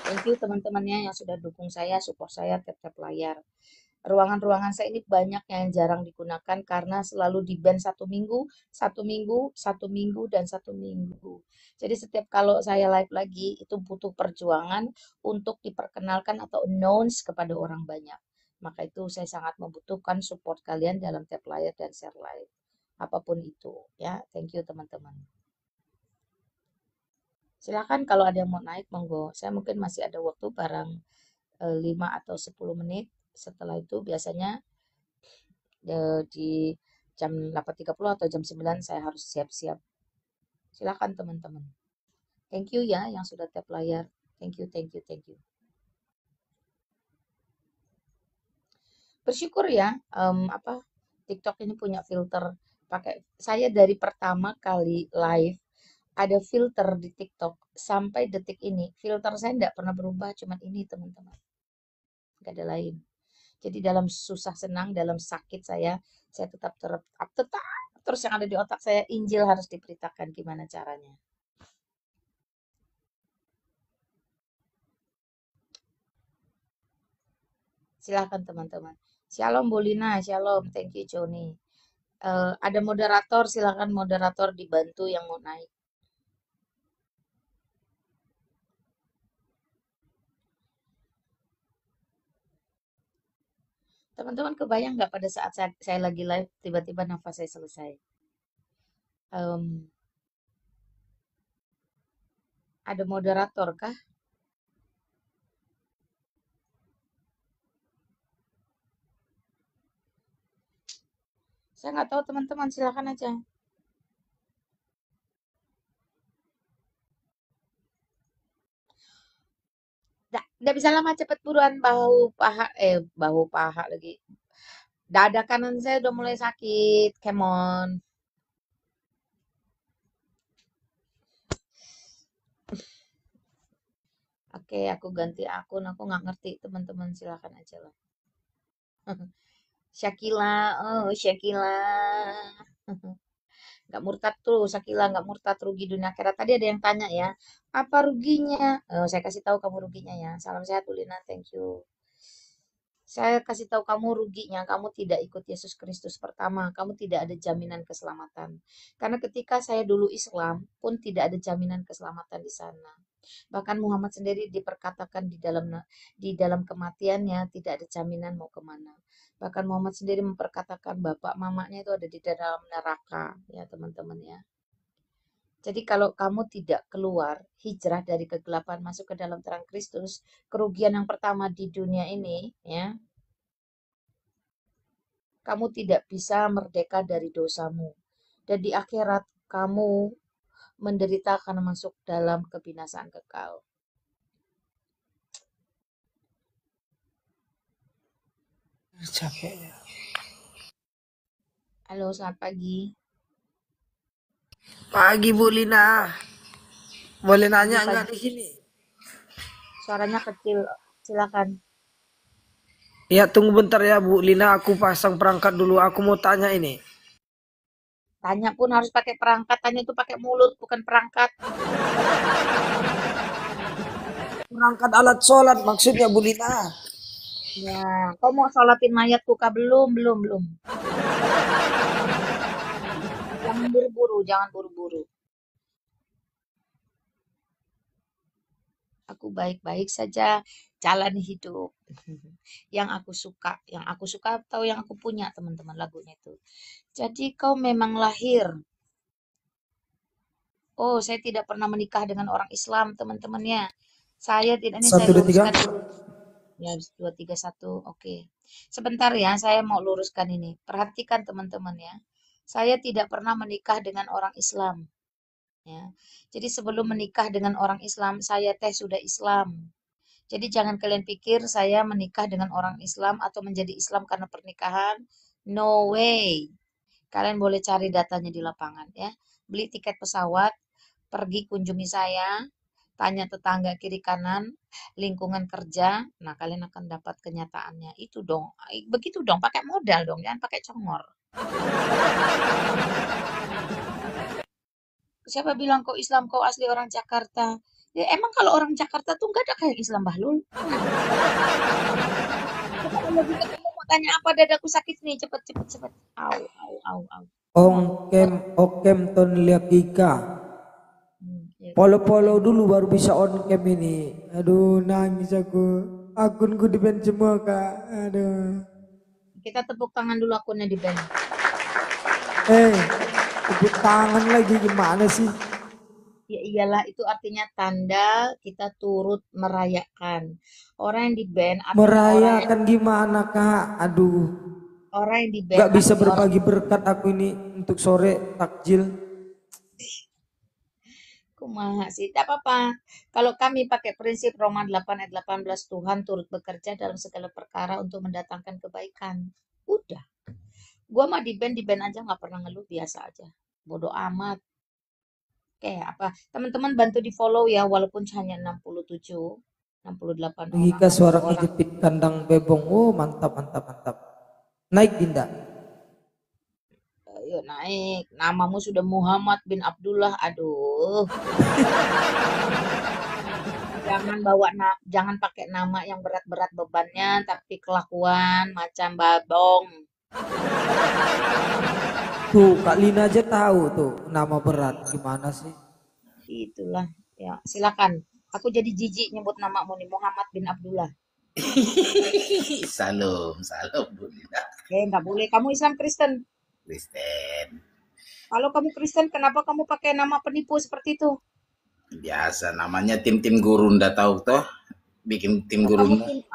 Thank you teman-temannya yang sudah dukung saya, support saya tiap-tiap layar. Ruangan-ruangan saya ini banyak yang jarang digunakan karena selalu di band 1 minggu, 1 minggu, 1 minggu, dan 1 minggu. Jadi setiap kalau saya live lagi itu butuh perjuangan untuk diperkenalkan atau announce kepada orang banyak. Maka itu saya sangat membutuhkan support kalian dalam tiap layar dan share live. Apapun itu ya. Thank you teman-teman. Silakan kalau ada yang mau naik monggo. Saya mungkin masih ada waktu barang 5 atau 10 menit. Setelah itu biasanya di jam 8.30 atau jam 9 saya harus siap-siap. Silakan teman-teman. Thank you ya yang sudah tap layar. Thank you, thank you, thank you. Bersyukur ya, TikTok ini punya filter. Pakai saya dari pertama kali live ada filter di TikTok sampai detik ini. Filter saya tidak pernah berubah, cuman ini teman-teman. Gak ada lain. Jadi dalam susah senang, dalam sakit saya tetap terus yang ada di otak saya, Injil harus diberitakan gimana caranya. Silakan teman-teman. Shalom Bolina, shalom, thank you Joni. Ada moderator, silakan moderator dibantu yang mau naik. Teman-teman kebayang nggak pada saat saya lagi live, tiba-tiba nafas saya selesai. Ada moderator kah? Saya nggak tahu teman-teman, silakan aja. Nggak bisa lama, cepet buruan, bahu paha lagi. Dada kanan saya udah mulai sakit, come on. Oke, aku ganti akun, aku nggak ngerti teman-teman, silakan aja lah. Syakila, oh Syakila. Nggak murtad tuh, Syakila nggak murtad, rugi dunia akhirat. Tadi ada yang tanya ya, apa ruginya? Saya kasih tahu kamu ruginya ya. Salam sehat Ulina, thank you. Saya kasih tahu kamu ruginya, kamu tidak ikut Yesus Kristus pertama, kamu tidak ada jaminan keselamatan. Karena ketika saya dulu Islam pun tidak ada jaminan keselamatan di sana. Bahkan Muhammad sendiri diperkatakan di dalam kematiannya tidak ada jaminan mau kemana. Bahkan Muhammad sendiri memperkatakan bapak mamanya itu ada di dalam neraka, ya teman-teman ya. Jadi kalau kamu tidak keluar, hijrah dari kegelapan masuk ke dalam terang Kristus, kerugian yang pertama di dunia ini, ya, kamu tidak bisa merdeka dari dosamu. Dan di akhirat kamu menderita karena masuk dalam kebinasaan kekal. Capek ya. Halo, selamat pagi. Pagi Bu Lina. Boleh nanya Pagi. nggak di sini? Suaranya kecil, silakan. Ya tunggu bentar ya Bu Lina, aku pasang perangkat dulu. Aku mau tanya ini. Tanya pun harus pakai perangkat, tanya itu pakai mulut, bukan perangkat. Perangkat alat sholat maksudnya Bu Lina. Ya, kau mau sholatin mayatku kah? Belum, belum, belum. Jangan buru-buru, jangan buru-buru. Aku baik-baik saja, jalani hidup. Yang aku suka atau yang aku punya, teman-teman, lagunya itu. Jadi kau memang lahir. Oh, saya tidak pernah menikah dengan orang Islam, teman-temannya. Saya tidak, ini saya 1, 2, 3. luruskan. Ya, 2, 3, 1. Oke. Sebentar ya, saya mau luruskan ini. Perhatikan teman-teman ya. Saya tidak pernah menikah dengan orang Islam. Ya. Jadi sebelum menikah dengan orang Islam, saya sudah Islam. Jadi jangan kalian pikir saya menikah dengan orang Islam atau menjadi Islam karena pernikahan. No way. Kalian boleh cari datanya di lapangan ya. Beli tiket pesawat, pergi kunjungi saya, tanya tetangga kiri kanan, lingkungan kerja, nah kalian akan dapat kenyataannya. Itu dong, begitu dong, pakai modal dong, jangan pakai congor. Siapa bilang kau Islam, kau asli orang Jakarta? Ya, emang kalau orang Jakarta tuh nggak ada kayak Islam Bahlul. Kalau lagi ketemu mau tanya apa, dadaku sakit nih, cepet cepet cepet. Au au au au. Okem ton lihat Gika. Ya. Polo-polo dulu baru bisa on cam ini. Aduh, nangis aku. Akunku di-ban semua, Kak. Aduh. Kita tepuk tangan dulu akunnya di band. Tepuk tangan lagi gimana sih? Ya iyalah, itu artinya tanda kita turut merayakan. Orang yang di band artinya Merayakan gimana, Kak? Aduh. orang yang di band Gak bisa artinya orang berbagi berkat aku ini untuk sore takjil. kumaha sih. Tidak apa-apa. Kalau kami pakai prinsip Roma 8 ayat 18, Tuhan turut bekerja dalam segala perkara untuk mendatangkan kebaikan. Udah. Gua mah di band aja nggak pernah ngeluh, biasa aja. Bodoh amat. Oke, apa? Teman-teman bantu di follow ya, walaupun hanya 67, 68 orang. Gika suara Orang. kejepit kandang bebong. Oh, mantap, mantap, mantap. Naik Dinda. Ayo naik. Namamu sudah Muhammad bin Abdullah. Aduh. Jangan pakai nama yang berat-berat bebannya, tapi kelakuan macam babong. Tuh, Kak Lina aja tahu tuh nama berat gimana sih? Itulah. Ya, silakan. Aku jadi jijik nyebut namamu nih, Muhammad bin Abdullah. Salam, salam Bu Lina. Nggak boleh. Kamu Islam Kristen. Kristen. Kalau kamu Kristen, kenapa kamu pakai nama penipu seperti itu? Biasa namanya tim-tim gurunda tahu toh? Bikin tim Kamu gurunda. tim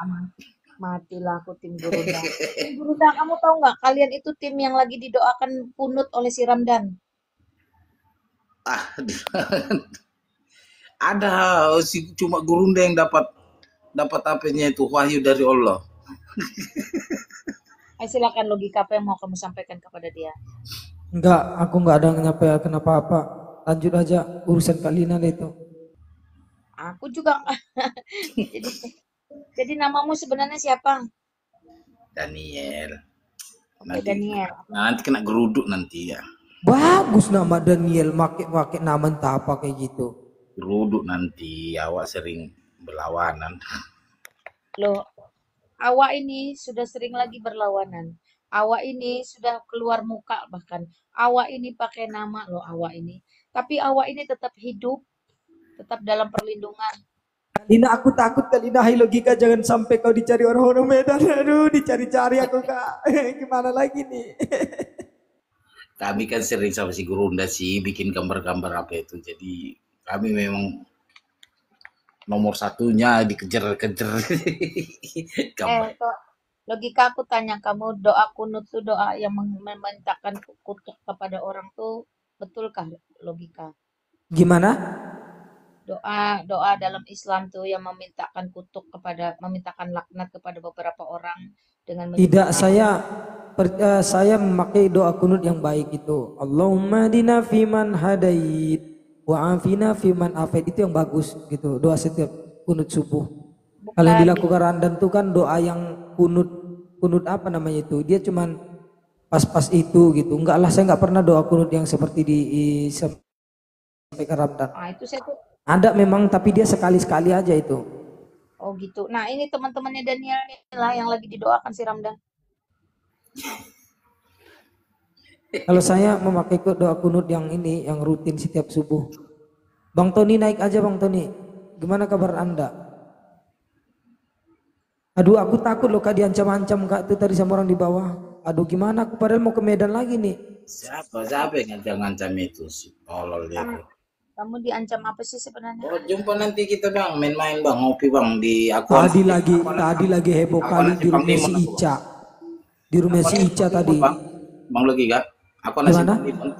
matilah aku tim Gurunda. Tim Gurunda, kamu tahu nggak? Kalian itu tim yang lagi didoakan kunut oleh si Ramdan. Ah, ada cuma gurunda yang dapat apanya itu wahyu dari Allah. Ayo silakan logika apa yang mau kamu sampaikan kepada dia. Enggak, aku enggak ada nyampe kenapa-apa. Lanjut aja urusan Kak Lina deh itu. Aku juga jadi namamu sebenarnya siapa? Daniel. Oke, Nanti, Daniel. nanti kena geruduk nanti ya. Bagus nama Daniel, make nama entah apa kayak gitu. Geruduk nanti, awak sering berlawanan. Loh, awak ini sudah sering lagi berlawanan. Awak ini sudah keluar muka bahkan. Awak ini pakai nama loh awak ini. Tapi awak ini tetap hidup, tetap dalam perlindungan. Kak Lina, aku takut Kak Lina, hai logika jangan sampai kau dicari orang-orang Medan. Aduh, dicari-cari aku Kak. Gimana lagi nih? Kami kan sering sama si Gurunda sih bikin gambar-gambar apa itu. Jadi kami memang nomor satunya dikejar-kejar. Gambar. Kok logika aku tanya kamu, doa kunut tuh doa yang memintakan kutuk kepada orang tuh betulkah logika? Gimana? Doa dalam Islam tuh yang memintakan laknat kepada beberapa orang dengan Tidak, menyebut saya memakai doa kunut yang baik itu. Allahumma dina fiman hadait wa afina fiman afait, itu yang bagus gitu. Doa setiap kunut subuh. Kalau yang bukan dilakukan Randan tuh kan doa yang kunut apa namanya itu? Dia cuman pas-pas itu gitu. Enggak lah, saya nggak pernah doa kunut yang seperti disampaikan Randan. itu saya tuh Ada memang, tapi dia sekali-sekali aja itu. oh gitu. Nah, ini teman-temannya Daniel nih lah yang lagi didoakan si Ramdan. Kalau saya memakai doa kunut yang ini, yang rutin setiap subuh. Bang Tony naik aja Bang Tony. Gimana kabar Anda? Aduh, aku takut loh Kak, diancam-ancam Kak itu tadi sama orang di bawah. Aduh, gimana, aku padahal mau ke Medan lagi nih. Siapa yang ngancam itu sih? Tolol dia tuh. Kamu diancam apa sih sebenarnya? Oh, jumpa nanti kita bang, main-main bang, ngopi bang di aku. Tadi lagi heboh kali di rumah si Ica. Di rumah si Ica tadi. Bang lagi gak? Aku nasi Gimana? limun.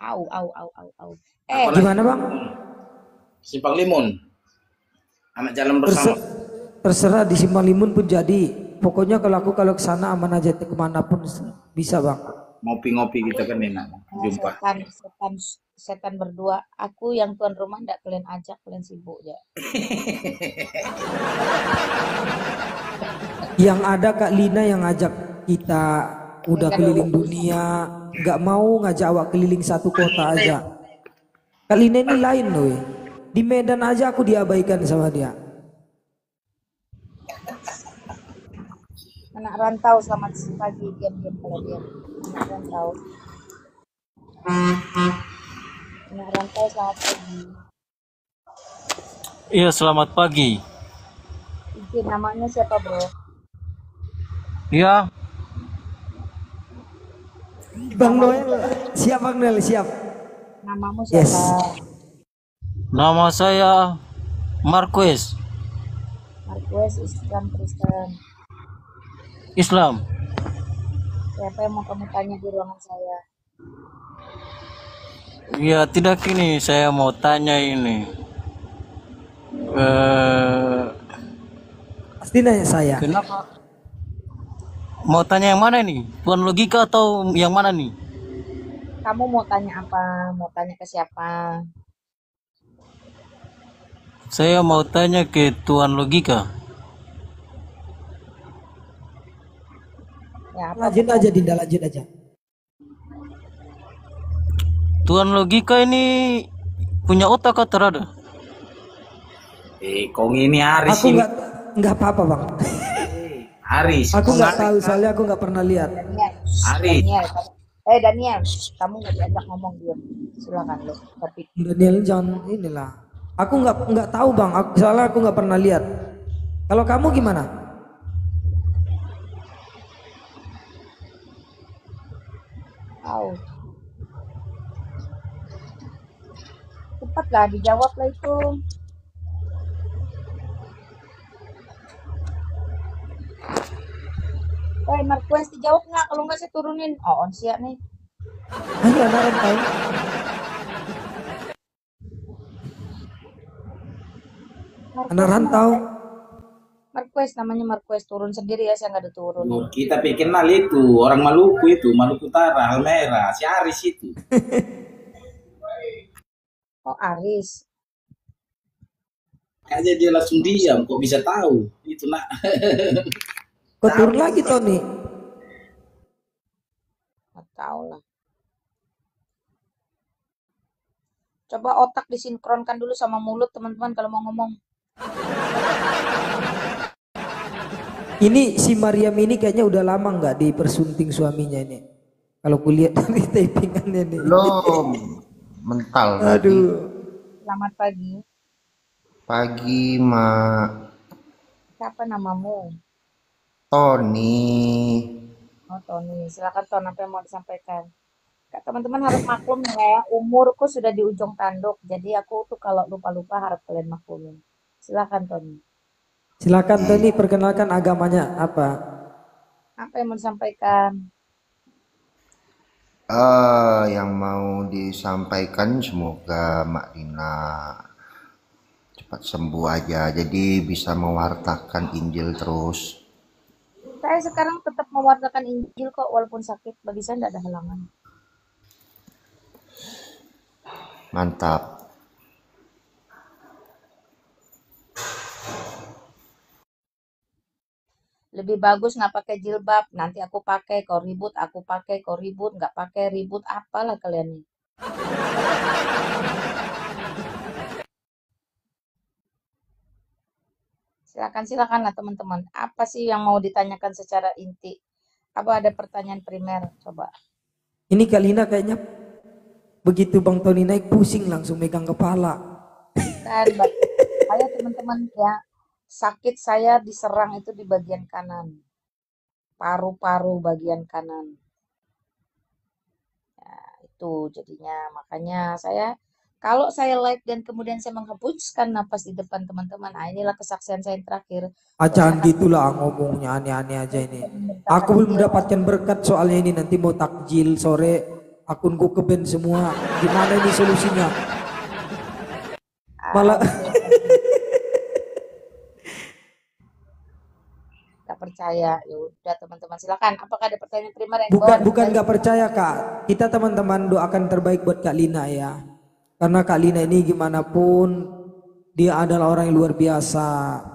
Au. Gimana Bang? Simpang Limun. Anak jalan bersama. Terserah di Simpang Limun pun jadi. Pokoknya kalau aku ke sana aman aja, kemanapun bisa Bang. Ngopi-ngopi kita kan enak. Jumpa. setan berdua. Aku yang tuan rumah ndak kalian ajak, kalian sibuk ya. Yang ada Kak Lina yang ngajak kita udah Kan keliling dunia, nggak mau ngajak awak keliling satu kota aja. Kak Lina ini lain loh. Di Medan aja aku diabaikan sama dia. anak rantau, selamat pagi, diam-diam kalau diam. Anak rantau. Anak rantau, selamat pagi. Iya, selamat pagi. Izin, namanya siapa bro? Iya, Bang Noel, siap Bang Noel, siap. Namamu Yes. siapa? nama saya Marquez, Marquez, Islam, Kristen. Islam. Siapa yang mau kamu tanya di ruangan saya? Ya, tidak ini saya mau tanya ini. Eh, Pasti nanya saya. kenapa? Mau tanya yang mana nih? Tuan logika atau yang mana nih? Kamu mau tanya apa? Mau tanya ke siapa? Saya mau tanya ke Tuan logika. Ya, apa Lanjut aja Dinda, lanjut aja. Tuan logika ini punya otak atau terada? Kong ini Aris Aku ini. nggak apa-apa Bang. Aris. Aku Kong nggak Aris. tahu soalnya aku nggak pernah lihat. Daniel? Aris. Daniel, kamu nggak diajak ngomong diam. Silakan lo, topik. Daniel jangan inilah. Aku nggak tahu Bang. Soalnya aku nggak pernah lihat. Kalau kamu gimana? Tahu. Cepatlah dijawab lah itu. Marquez dijawab nggak? Kalau nggak saya turunin. Oh, on siap nih. Ayo anak rantau. Anak rantau. Marquez, namanya Marquez, turun sendiri ya, saya nggak ada turun. Kita pikir itu orang Maluku itu, Maluku Utara, Halmera, si Aris itu. Oh, Aris. Kayaknya dia langsung diam, kok bisa tahu? Itu nak. Kau turun lagi Tony. Nggak tahu lah. Coba otak disinkronkan dulu sama mulut teman-teman kalau mau ngomong. Ini si Mariam ini kayaknya udah lama nggak dipersunting suaminya ini. Kalau kulihat dari typingannya nih. Belum mental tadi. Aduh. Selamat pagi. Pagi, Mak. Siapa namamu? Tony. Oh, Tony. Silakan Ton, apa yang mau disampaikan? Kak, teman-teman harus maklum ya, umurku sudah di ujung tanduk. Jadi aku tuh kalau lupa-lupa harap kalian maklumin. Silakan Tony. Silakan Tony, perkenalkan agamanya apa? Apa yang mau disampaikan? Yang mau disampaikan semoga Mak Dina cepat sembuh aja. Jadi bisa mewartakan Injil terus. Saya sekarang tetap mewartakan Injil kok walaupun sakit. Bagi saya tidak ada halangan. Mantap. Lebih bagus nggak pakai jilbab. Nanti aku pakai, kau ribut, aku pakai, kau ribut, nggak pakai, ribut, apalah kalian nih. Silakan lah teman-teman. Apa sih yang mau ditanyakan secara inti? Apa ada pertanyaan primer? Coba. Ini Kalina kayaknya begitu Bang Tony naik pusing langsung megang kepala. Dan saya teman-teman ya, sakit saya diserang itu di bagian kanan. Paru-paru bagian kanan. Ya, itu jadinya makanya kalau saya live dan kemudian saya menghembuskan napas di depan teman-teman, inilah kesaksian saya yang terakhir. Jangan gitulah ngomongnya aneh-aneh aja ini. Aku belum mendapatkan berkat soalnya ini nanti mau takjil sore akunku ke band semua. Gimana ini solusinya? Malah Gak percaya. Ya udah teman-teman silakan. Apakah ada pertanyaan primer yang bukan nggak percaya Kak. Kita teman-teman doakan terbaik buat Kak Lina ya. Karena Kak Lina ini gimana pun dia adalah orang yang luar biasa,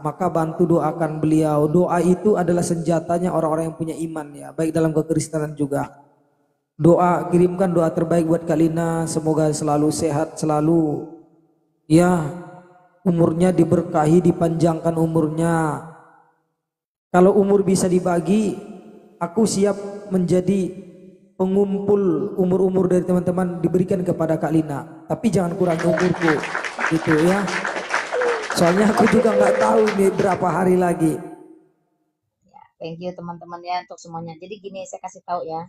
maka bantu doakan beliau. Doa itu adalah senjatanya orang-orang yang punya iman ya, baik dalam kekristenan juga. Doa, kirimkan doa terbaik buat Kak Lina, semoga selalu sehat, selalu ya umurnya diberkahi, dipanjangkan umurnya. Kalau umur bisa dibagi, aku siap menjadi pengumpul umur-umur dari teman-teman diberikan kepada Kak Lina, tapi jangan kurangi umurku gitu ya, soalnya aku juga nggak tahu nih berapa hari lagi. Thank you teman-teman ya untuk semuanya. Jadi gini saya kasih tahu ya.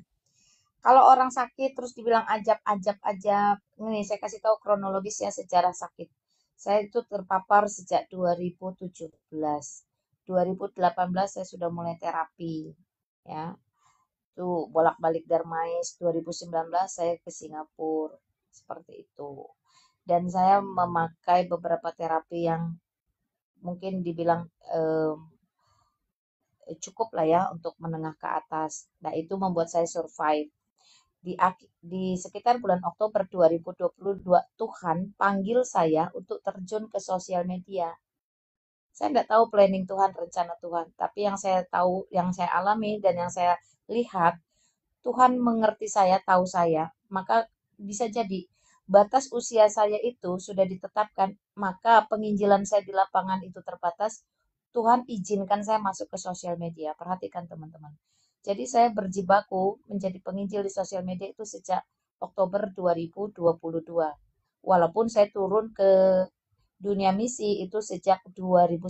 Kalau orang sakit terus dibilang ajab. Ini saya kasih tahu kronologis ya sejarah sakit. Saya itu terpapar sejak 2017. 2018 saya sudah mulai terapi ya. Tuh bolak-balik Darmais, 2019 saya ke Singapura seperti itu. Dan saya memakai beberapa terapi yang mungkin dibilang cukup lah ya untuk menengah ke atas. Nah, itu membuat saya survive. Di sekitar bulan Oktober 2022 Tuhan panggil saya untuk terjun ke sosial media. Saya nggak tahu planning Tuhan, rencana Tuhan, tapi yang saya tahu, yang saya alami dan yang saya lihat, Tuhan mengerti saya, tahu saya, maka bisa jadi batas usia saya itu sudah ditetapkan, maka penginjilan saya di lapangan itu terbatas, Tuhan izinkan saya masuk ke sosial media. Perhatikan teman-teman. Jadi saya berjibaku menjadi penginjil di sosial media itu sejak Oktober 2022. Walaupun saya turun ke dunia misi itu sejak 2011.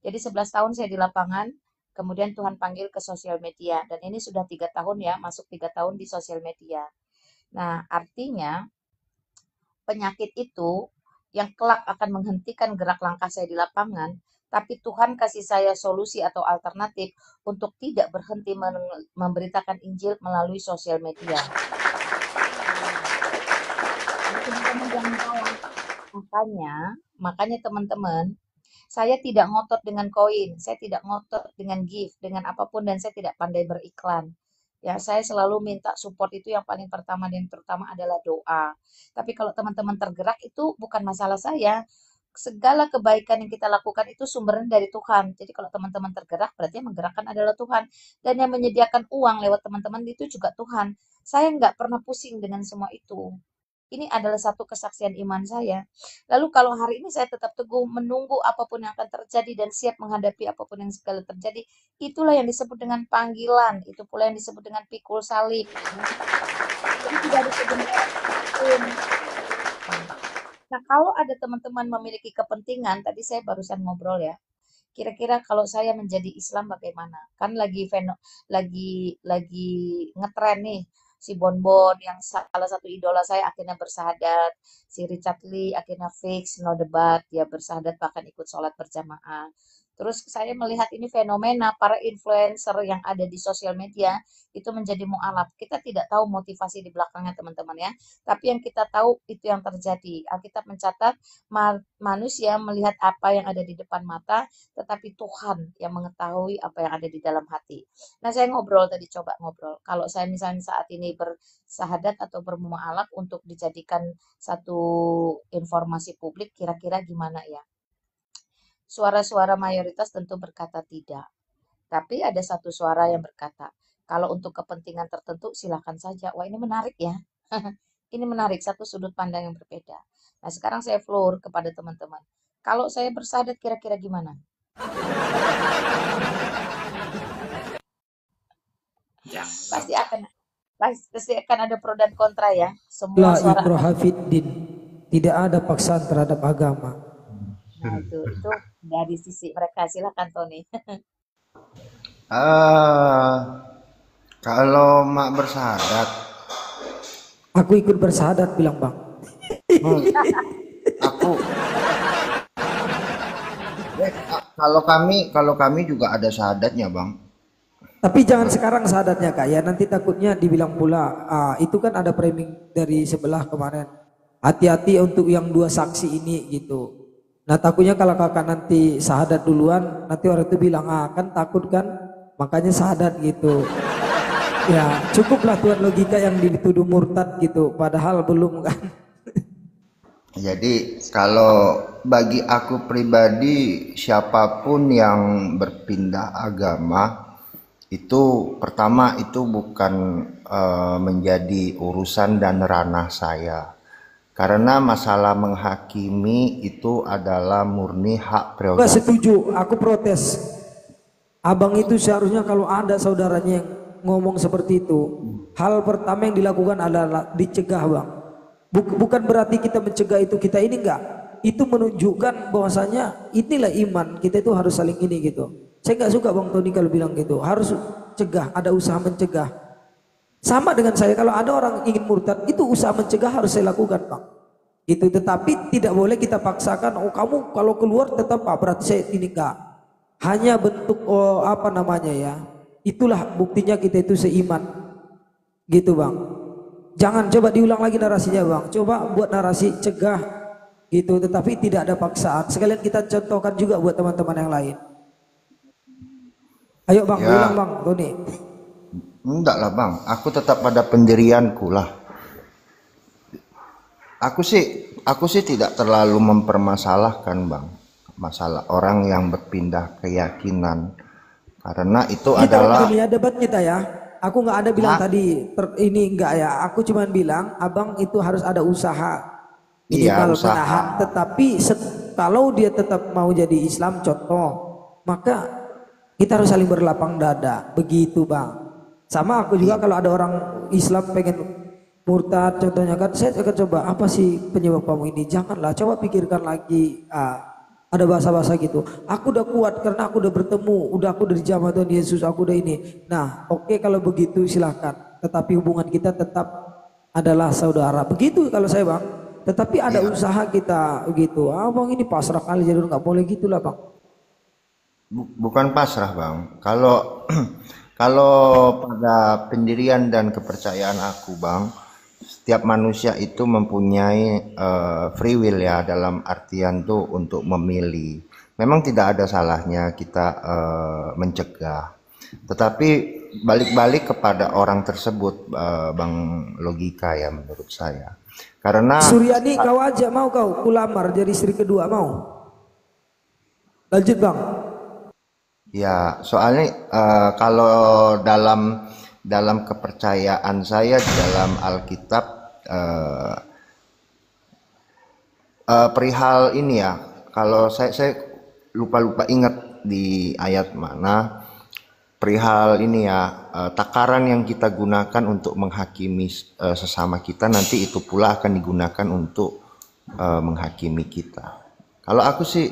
Jadi 11 tahun saya di lapangan, kemudian Tuhan panggil ke sosial media. Dan ini sudah 3 tahun ya, masuk 3 tahun di sosial media. Nah, artinya penyakit itu yang kelak akan menghentikan gerak langkah saya di lapangan, tapi Tuhan kasih saya solusi atau alternatif untuk tidak berhenti memberitakan Injil melalui sosial media. Teman-teman jangan salah. Makanya teman-teman, saya tidak ngotot dengan koin, saya tidak ngotot dengan gift, dengan apapun, dan saya tidak pandai beriklan. Ya, saya selalu minta support itu yang paling pertama dan terutama adalah doa. Tapi kalau teman-teman tergerak itu bukan masalah saya. Segala kebaikan yang kita lakukan itu sumbernya dari Tuhan. Jadi kalau teman-teman tergerak berarti yang menggerakkan adalah Tuhan. Dan yang menyediakan uang lewat teman-teman itu juga Tuhan. Saya nggak pernah pusing dengan semua itu. Ini adalah satu kesaksian iman saya. Lalu kalau hari ini saya tetap teguh menunggu apapun yang akan terjadi dan siap menghadapi apapun yang segala terjadi, itulah yang disebut dengan panggilan. Itu pula yang disebut dengan pikul salib. Jadi tidak ada kebenaran. Nah, kalau ada teman-teman memiliki kepentingan, tadi saya barusan ngobrol ya. Kira-kira kalau saya menjadi Islam bagaimana? Kan lagi ngetren nih si Bonbon yang salah satu idola saya akhirnya bersahadat, si Richard Lee akhirnya fix no debat, dia bersahadat bahkan ikut sholat berjamaah. Terus saya melihat ini fenomena para influencer yang ada di sosial media itu menjadi mu'alaf. Kita tidak tahu motivasi di belakangnya teman-teman ya. Tapi yang kita tahu itu yang terjadi. Alkitab mencatat manusia melihat apa yang ada di depan mata, tetapi Tuhan yang mengetahui apa yang ada di dalam hati. Nah saya coba ngobrol. Kalau saya misalnya saat ini bersahadat atau bermu'alaf untuk dijadikan satu informasi publik, kira-kira gimana ya? Suara-suara mayoritas tentu berkata tidak. Tapi ada satu suara yang berkata, kalau untuk kepentingan tertentu silakan saja. Wah ini menarik ya. Ini menarik, satu sudut pandang yang berbeda. Nah sekarang saya floor kepada teman-teman. Kalau saya bersahadat kira-kira gimana? Pasti akan ada pro dan kontra ya. Semua suara tidak ada paksaan terhadap agama. Nah itu dari sisi mereka. Silakan Tony. Kalau mak bersahadat, aku ikut bersahadat bilang bang. Aku kalau kami juga ada sahadatnya bang. Tapi jangan sekarang sahadatnya kak ya, nanti takutnya dibilang pula itu kan ada framing dari sebelah kemarin. Hati-hati untuk yang 2 saksi ini gitu. Nah takutnya kalau kakak nanti sahadat duluan, nanti orang itu bilang kan takut kan, makanya sahadat gitu. Ya cukuplah Tuhan logika yang dituduh murtad gitu, padahal belum kan. Jadi kalau bagi aku pribadi, siapapun yang berpindah agama itu pertama itu bukan menjadi urusan dan ranah saya. Karena masalah menghakimi itu adalah murni hak Nggak prerogatif. setuju, aku protes. Abang itu seharusnya kalau ada saudaranya yang ngomong seperti itu, hal pertama yang dilakukan adalah dicegah, Bang. Bukan berarti kita mencegah itu kita ini enggak. Itu menunjukkan bahwasanya inilah iman. Kita itu harus saling ini gitu. Saya enggak suka Bang Tony kalau bilang gitu. Harus cegah, ada usaha mencegah. Sama dengan saya, kalau ada orang ingin murtad, itu usaha mencegah harus saya lakukan, Bang. Itu, tetapi tidak boleh kita paksakan, oh kamu kalau keluar tetap Pak, berarti saya ini enggak. Hanya bentuk apa namanya ya. Itulah buktinya kita itu seiman. Gitu, Bang. Jangan coba diulang lagi narasinya, Bang. Coba buat narasi cegah gitu, tetapi tidak ada paksaan. Sekalian kita contohkan juga buat teman-teman yang lain. Ayo Bang, ulang Ya, Bang, Tony. enggak lah Bang, aku tetap pada pendirianku lah. Aku sih tidak terlalu mempermasalahkan Bang, masalah orang yang berpindah keyakinan. Karena itu Kita adalah dunia debat kita ya. Aku nggak ada bilang hak. tadi ini enggak ya. Aku cuman bilang abang itu harus ada usaha Iya, minimal usaha. menahan. Tetapi kalau dia tetap mau jadi Islam contoh, maka kita harus saling berlapang dada. Begitu Bang. Sama aku juga kalau ada orang Islam pengen murtad contohnya kan, saya akan coba apa sih penyebab kamu ini? Janganlah, coba pikirkan lagi. Ada bahasa-bahasa gitu. Aku udah kuat karena aku udah bertemu, aku udah dijamah Tuhan Yesus, aku udah ini. Nah, oke kalau begitu silahkan. Tetapi hubungan kita tetap adalah saudara. Begitu kalau saya Bang. Tetapi ada Iya, usaha kita gitu. Bang ini pasrah kali jadi nggak boleh gitulah Bang. bukan pasrah Bang. Kalau kalau pada pendirian dan kepercayaan aku Bang, setiap manusia itu mempunyai free will ya, dalam artian tuh untuk memilih. Memang tidak ada salahnya kita mencegah. Tetapi balik-balik kepada orang tersebut Bang Logika ya menurut saya. Karena Suryani kau aja mau kau kulamar jadi istri kedua mau. Lanjut Bang. ya soalnya kalau dalam kepercayaan saya di dalam Alkitab eh, perihal ini ya, kalau saya lupa ingat di ayat mana perihal ini ya, takaran yang kita gunakan untuk menghakimi sesama kita nanti itu pula akan digunakan untuk menghakimi kita. Kalau aku sih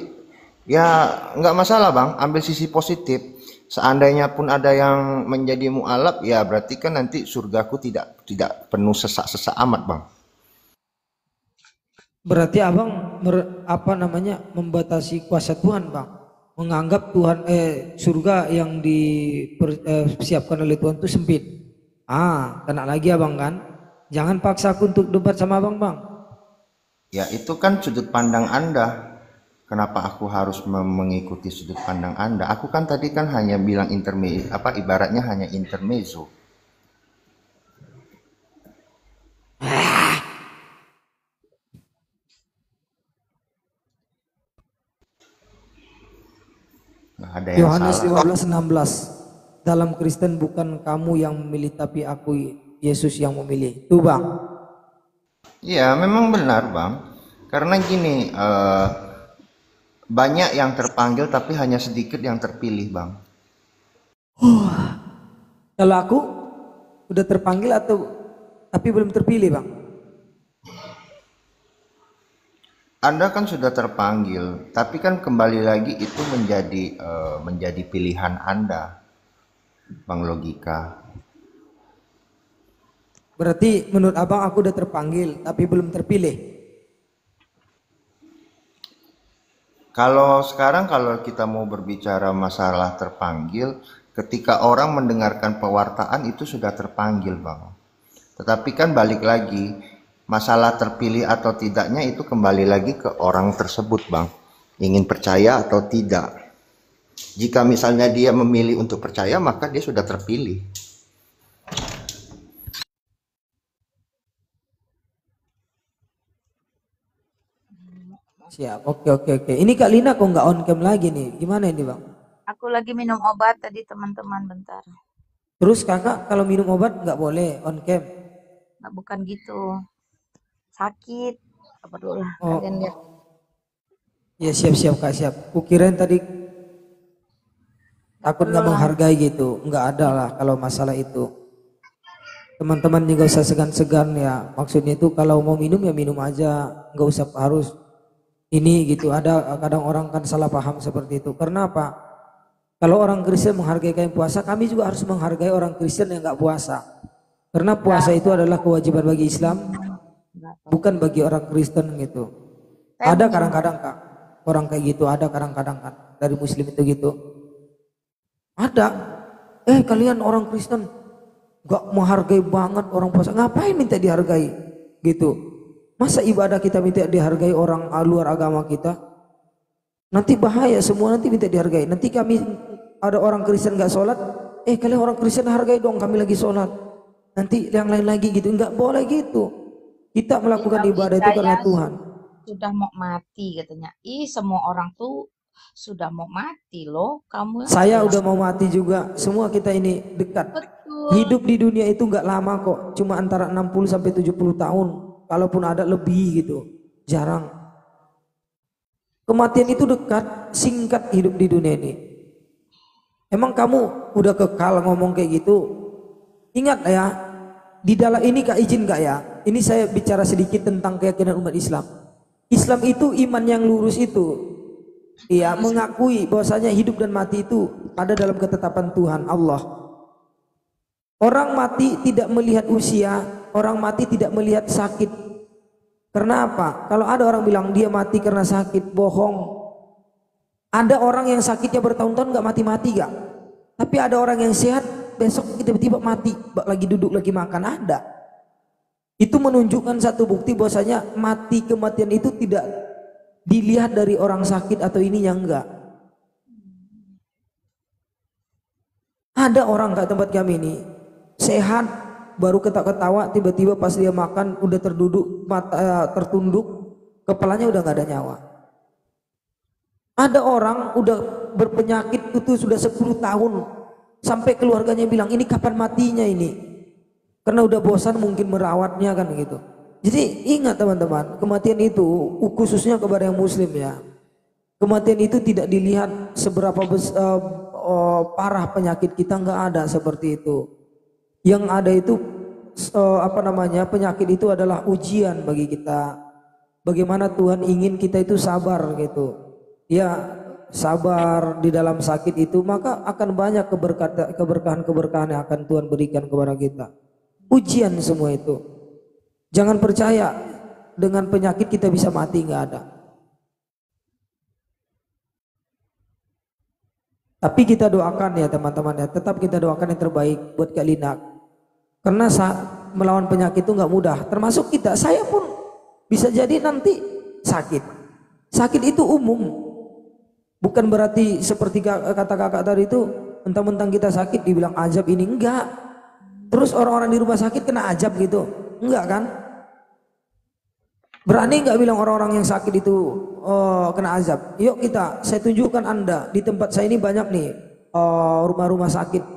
ya nggak masalah Bang, ambil sisi positif. Seandainya pun ada yang menjadi mualaf ya berarti kan nanti surgaku tidak penuh sesak-sesak amat Bang. Berarti abang apa namanya membatasi kuasa Tuhan Bang. Menganggap Tuhan surga yang dipersiapkan oleh Tuhan itu sempit. Kena lagi abang kan. Jangan paksa aku untuk debat sama abang Bang. Ya itu kan sudut pandang Anda. Kenapa aku harus mengikuti sudut pandang Anda? Aku kan tadi kan hanya bilang ibaratnya hanya intermezzo. Nggak ada yang Yohanes salah. 15:16. Dalam Kristen bukan kamu yang memilih tapi aku Yesus yang memilih. Tuh Bang. Iya, memang benar, Bang. Karena gini, banyak yang terpanggil tapi hanya sedikit yang terpilih, Bang. Kalau aku udah terpanggil atau tapi belum terpilih Bang. Anda kan sudah terpanggil, tapi kan kembali lagi itu menjadi pilihan Anda, Bang Logika. Berarti menurut abang aku udah terpanggil tapi belum terpilih. Kalau sekarang kalau kita mau berbicara masalah terpanggil, ketika orang mendengarkan pewartaan itu sudah terpanggil, Bang. Tetapi kan balik lagi, masalah terpilih atau tidaknya itu kembali lagi ke orang tersebut, Bang. Ingin percaya atau tidak. Jika misalnya dia memilih untuk percaya, maka dia sudah terpilih. Siap. Oke, oke, oke. Ini Kak Lina kok nggak on cam lagi nih? Gimana ini Bang? Aku lagi minum obat tadi teman-teman bentar. Terus kakak kalau minum obat nggak boleh on cam? Nggak, bukan gitu. Sakit. Apa dulu lah. Oh, Kalian lihat. ya siap-siap Kak, siap. Kukirain tadi takut nggak menghargai gitu. Nggak ada lah kalau masalah itu. Teman-teman juga usah segan-segan ya. Maksudnya itu kalau mau minum ya minum aja. Nggak usah harus ini gitu. Ada kadang orang kan salah paham seperti itu. Karena apa? Kalau orang Kristen menghargai kalian puasa, kami juga harus menghargai orang Kristen yang nggak puasa. Karena puasa itu adalah kewajiban bagi Islam, bukan bagi orang Kristen gitu. Ada kadang-kadang Kak, orang kayak gitu ada kadang-kadang kan dari Muslim itu gitu. Ada. Kalian orang Kristen nggak menghargai banget orang puasa. Ngapain minta dihargai gitu? Masa ibadah kita minta dihargai orang luar agama kita? Nanti bahaya semua, nanti minta dihargai. Nanti kami ada orang Kristen nggak sholat, kalian orang Kristen hargai dong, kami lagi sholat. Nanti yang lain lagi gitu, nggak boleh gitu. Kita melakukan ibadah itu karena Tuhan. Sudah mau mati katanya. Semua orang tuh sudah mau mati loh. Kamu Saya udah mau mati juga. Semua kita ini dekat. betul. Hidup di dunia itu nggak lama kok, cuma antara 60 sampai 70 tahun. Kalaupun ada lebih gitu, jarang. Kematian itu dekat, singkat hidup di dunia ini. Emang kamu udah kekal ngomong kayak gitu? Ingat ya, di dalam ini Kak izin Kak ya. Ini saya bicara sedikit tentang keyakinan umat Islam. Islam itu iman yang lurus itu. Iya, mengakui bahwasanya hidup dan mati itu ada dalam ketetapan Tuhan Allah. Orang mati tidak melihat usia, orang mati tidak melihat sakit. Karena apa? Kalau ada orang bilang dia mati karena sakit, bohong. Ada orang yang sakitnya bertahun-tahun gak mati-mati gak? Tapi ada orang yang sehat besok tiba-tiba mati, lagi duduk lagi makan, ada. Itu menunjukkan satu bukti bahwasanya mati kematian itu tidak dilihat dari orang sakit atau ininya enggak. Ada orang kayak tempat kami ini sehat, baru ketawa-ketawa, tiba-tiba pas dia makan udah terduduk, mata tertunduk, kepalanya udah nggak ada nyawa. Ada orang udah berpenyakit itu sudah 10 tahun, sampai keluarganya bilang ini kapan matinya ini, karena udah bosan mungkin merawatnya kan gitu. Jadi ingat teman-teman, kematian itu khususnya kepada yang Muslim ya, kematian itu tidak dilihat seberapa parah penyakit kita, nggak ada seperti itu. Yang ada itu penyakit itu adalah ujian bagi kita. Bagaimana Tuhan ingin kita itu sabar gitu. Ya, sabar di dalam sakit itu, maka akan banyak keberkahan-keberkahan yang akan Tuhan berikan kepada kita. Ujian semua itu. Jangan percaya dengan penyakit kita bisa mati, nggak ada. Tapi kita doakan ya teman-teman ya, tetap kita doakan yang terbaik buat Kak Lina. Karena melawan penyakit itu nggak mudah. Termasuk kita, saya pun bisa jadi nanti sakit. Sakit itu umum. Bukan berarti seperti kata kakak tadi itu, mentang-mentang kita sakit dibilang azab ini, enggak. Terus orang-orang di rumah sakit kena azab gitu, enggak kan? Berani nggak bilang orang-orang yang sakit itu kena azab? Yuk saya tunjukkan Anda, di tempat saya ini banyak nih rumah-rumah sakit.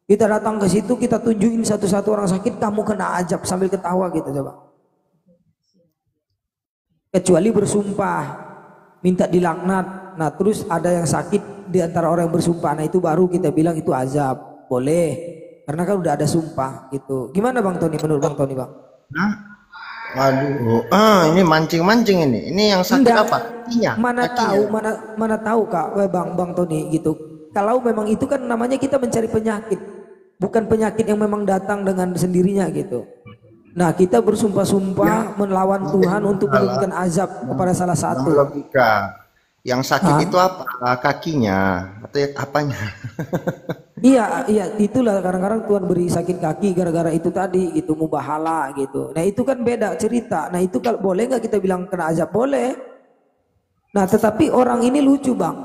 Kita datang ke situ, kita tunjukin satu-satu orang sakit, kamu kena azab, sambil ketawa gitu coba. Kecuali bersumpah, minta dilaknat. Nah terus ada yang sakit di antara orang yang bersumpah, nah itu baru kita bilang itu azab, boleh. Karena kan udah ada sumpah gitu. Gimana Bang Tony, menurut Bang Tony Bang? Nah, waduh, ini mancing-mancing ini. Ini yang sakit Enggak, apa? Iya. mana tahu Kak, Bang Tony gitu. Kalau memang itu kan namanya kita mencari penyakit, bukan penyakit yang memang datang dengan sendirinya gitu. Nah kita bersumpah-sumpah melawan Tuhan untuk menurunkan azab kepada salah satu. Logika. Yang sakit itu apa? Kakinya atau apanya? Iya, itulah kadang-kadang Tuhan beri sakit kaki gara-gara itu tadi gitu, mubahala gitu. Nah itu kan beda cerita. Nah itu kalau boleh nggak kita bilang kena azab? Boleh. Nah tetapi orang ini lucu Bang,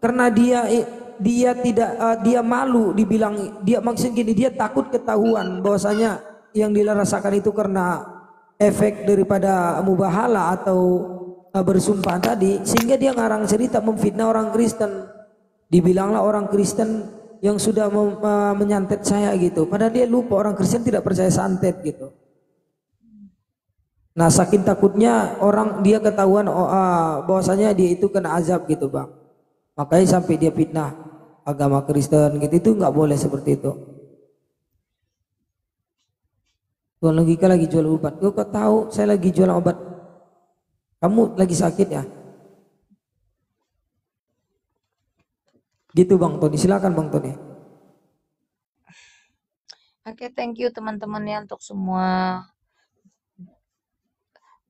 karena dia tidak dia malu dibilang, dia maksud gini, dia takut ketahuan bahwasanya yang dia rasakan itu karena efek daripada mubahala atau bersumpah tadi, sehingga dia ngarang cerita memfitnah orang Kristen. Dibilanglah orang Kristen yang sudah menyantet saya gitu. Padahal dia lupa orang Kristen tidak percaya santet gitu. Nah saking takutnya orang dia ketahuan bahwasanya dia itu kena azab gitu bang. Makanya sampai dia fitnah agama Kristen gitu, itu nggak boleh seperti itu. Tuan Logika lagi jual obat. Kau tahu saya lagi jual obat. Kamu lagi sakit ya? Gitu Bang Tony. Silakan Bang Tony. Oke, thank you teman-teman ya untuk semua